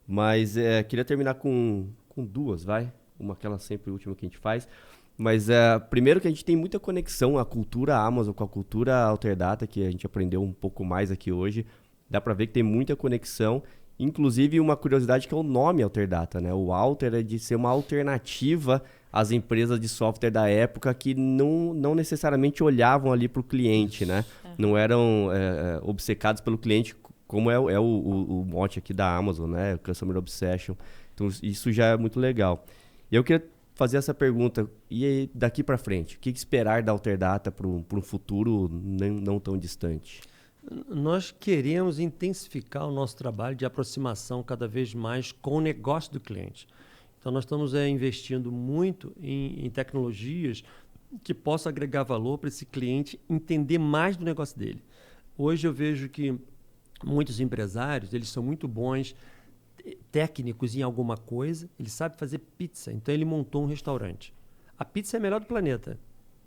Mas queria terminar com 2, vai? Aquela sempre última que a gente faz. Mas primeiro que a gente tem muita conexão, a cultura Amazon com a cultura Alterdata, que a gente aprendeu um pouco mais aqui hoje. Dá para ver que tem muita conexão. Inclusive, uma curiosidade que é o nome Alterdata, né? O Alter é de ser uma alternativa às empresas de software da época que não necessariamente olhavam ali para o cliente, né? Não eram obcecados pelo cliente, como é o mote aqui da Amazon, né? Customer Obsession. Então, isso já é muito legal. E eu queria fazer essa pergunta, e aí, daqui para frente? O que esperar da Alterdata para um futuro não tão distante? Nós queremos intensificar o nosso trabalho de aproximação cada vez mais com o negócio do cliente. Então, nós estamos investindo muito em tecnologias que possam agregar valor para esse cliente entender mais do negócio dele. Hoje eu vejo que muitos empresários, eles são muito bons técnicos em alguma coisa, ele sabe fazer pizza, então ele montou um restaurante. A pizza é a melhor do planeta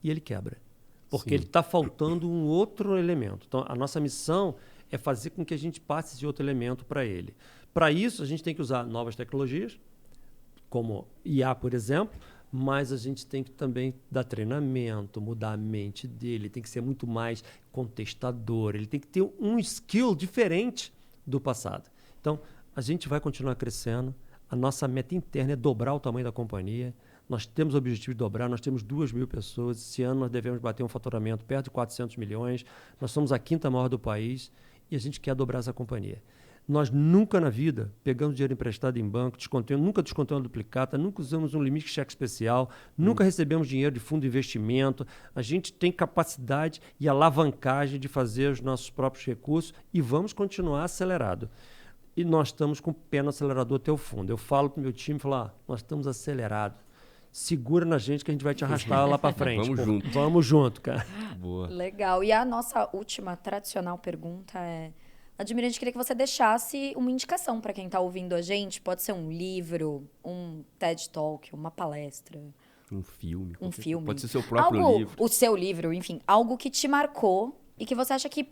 e ele quebra. Porque ele está faltando um outro elemento. Então, a nossa missão é fazer com que a gente passe esse outro elemento para ele. Para isso, a gente tem que usar novas tecnologias, como IA, por exemplo, mas a gente tem que também dar treinamento, mudar a mente dele, tem que ser muito mais contestador, ele tem que ter um skill diferente do passado. Então, a gente vai continuar crescendo, a nossa meta interna é dobrar o tamanho da companhia. Nós temos o objetivo de dobrar, nós temos 2.000 pessoas. Esse ano nós devemos bater um faturamento perto de 400 milhões. Nós somos a 5ª maior do país e a gente quer dobrar essa companhia. Nós nunca na vida pegamos dinheiro emprestado em banco, nunca descontamos uma duplicata, nunca usamos um limite de cheque especial, nunca recebemos dinheiro de fundo de investimento. A gente tem capacidade e alavancagem de fazer os nossos próprios recursos e vamos continuar acelerado. E nós estamos com o pé no acelerador até o fundo. Eu falo para o meu time, nós estamos acelerados. Segura na gente que a gente vai te arrastar lá para frente. Vamos junto. Vamos junto, cara. Boa. Legal. E a nossa última tradicional pergunta é... Admira, a gente queria que você deixasse uma indicação para quem está ouvindo a gente. Pode ser um livro, um TED Talk, uma palestra, Um filme. Um filme. Pode ser seu próprio livro. O seu livro, enfim. Algo que te marcou e que você acha que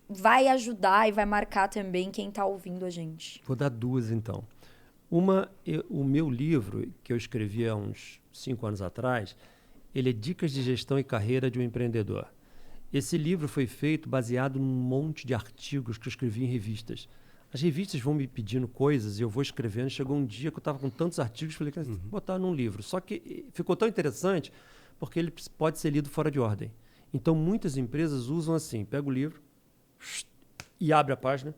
vai ajudar e vai marcar também quem está ouvindo a gente. Vou dar duas, então. O meu livro, que eu escrevi há uns 5 anos atrás, ele é Dicas de Gestão e Carreira de um Empreendedor. Esse livro foi feito baseado num monte de artigos que eu escrevi em revistas. As revistas vão me pedindo coisas e eu vou escrevendo. Chegou um dia que eu estava com tantos artigos, falei, vou botar num livro. Só que ficou tão interessante porque ele pode ser lido fora de ordem. Então, muitas empresas usam assim, pega o livro e abre a página.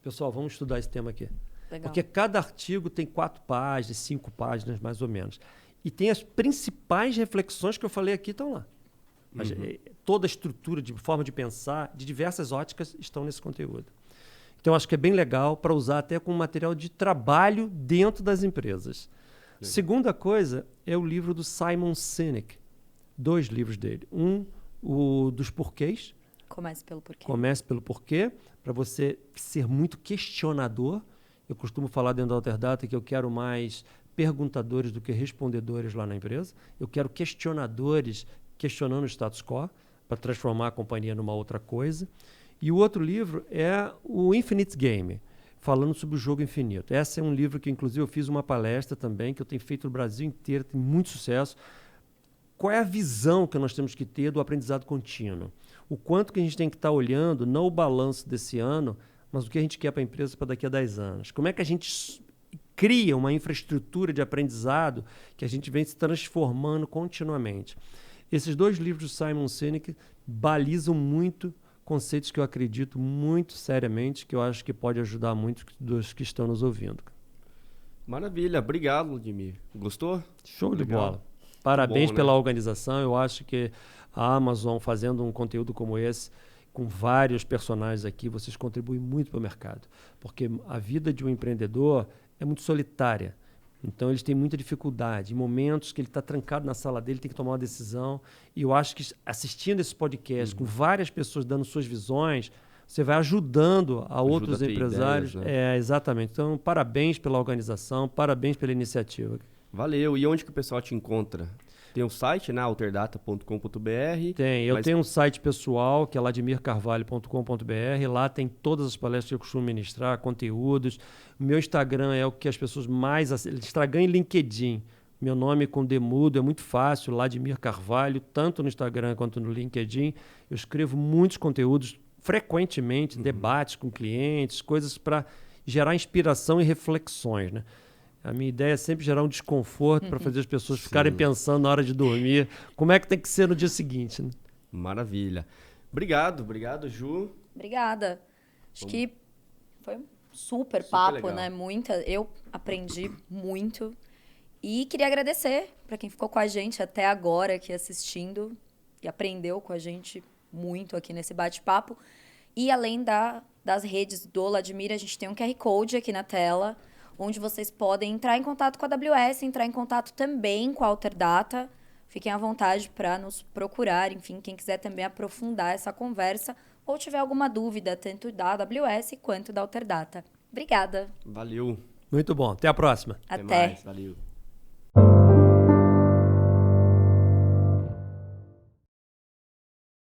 Pessoal, vamos estudar esse tema aqui. Legal. Porque cada artigo tem 4 páginas, 5 páginas, mais ou menos. E tem as principais reflexões que eu falei aqui, estão lá. Toda a estrutura, de forma de pensar, de diversas óticas, estão nesse conteúdo. Então, acho que é bem legal para usar até como material de trabalho dentro das empresas. Legal. Segunda coisa é o livro do Simon Sinek. 2 livros dele. O dos porquês. Comece pelo porquê. Comece pelo porquê, para você ser muito questionador. Eu costumo falar dentro da Alterdata que eu quero mais perguntadores do que respondedores lá na empresa. Eu quero questionadores questionando o status quo para transformar a companhia numa outra coisa. E o outro livro é o Infinite Game, falando sobre o jogo infinito. Esse é um livro que, inclusive, eu fiz uma palestra também, que eu tenho feito no Brasil inteiro, tem muito sucesso. Qual é a visão que nós temos que ter do aprendizado contínuo? O quanto que a gente tem que estar olhando, não o balanço desse ano, mas o que a gente quer para a empresa para daqui a 10 anos. Como é que a gente cria uma infraestrutura de aprendizado que a gente vem se transformando continuamente? Esses 2 livros do Simon Sinek balizam muito conceitos que eu acredito muito seriamente, que eu acho que pode ajudar muito dos que estão nos ouvindo. Maravilha, obrigado, Ludmir. Gostou? Show de bola. Parabéns pela organização. Eu acho que a Amazon, fazendo um conteúdo como esse, com vários personagens aqui, vocês contribuem muito para o mercado. Porque a vida de um empreendedor é muito solitária. Então, eles têm muita dificuldade. Em momentos que ele está trancado na sala dele, tem que tomar uma decisão. E eu acho que assistindo esse podcast, com várias pessoas dando suas visões, você vai ajudando a outros empresários. Ideias, né? Exatamente. Então, parabéns pela organização, parabéns pela iniciativa. Valeu. E onde que o pessoal te encontra? Tem um site, né? alterdata.com.br. Tem. Eu tenho um site pessoal, que é ladmircarvalho.com.br. Lá tem todas as palestras que eu costumo ministrar, conteúdos. O meu Instagram é o que as pessoas mais... Instagram e LinkedIn. Meu nome com Demudo é muito fácil, Ladmir Carvalho, tanto no Instagram quanto no LinkedIn. Eu escrevo muitos conteúdos, frequentemente, debates com clientes, coisas para gerar inspiração e reflexões, né? A minha ideia é sempre gerar um desconforto para fazer as pessoas ficarem pensando na hora de dormir como é que tem que ser no dia seguinte. Né? Maravilha. Obrigado, Ju. Obrigada. Acho que foi um super papo, legal. né? Eu aprendi muito. E queria agradecer para quem ficou com a gente até agora aqui assistindo e aprendeu com a gente muito aqui nesse bate-papo. E além das redes do Ladmir, a gente tem um QR Code aqui na tela, onde vocês podem entrar em contato com a AWS, entrar em contato também com a Alterdata. Fiquem à vontade para nos procurar, enfim, quem quiser também aprofundar essa conversa ou tiver alguma dúvida, tanto da AWS quanto da Alterdata. Obrigada. Valeu. Muito bom. Até a próxima. Até. Até mais. Valeu.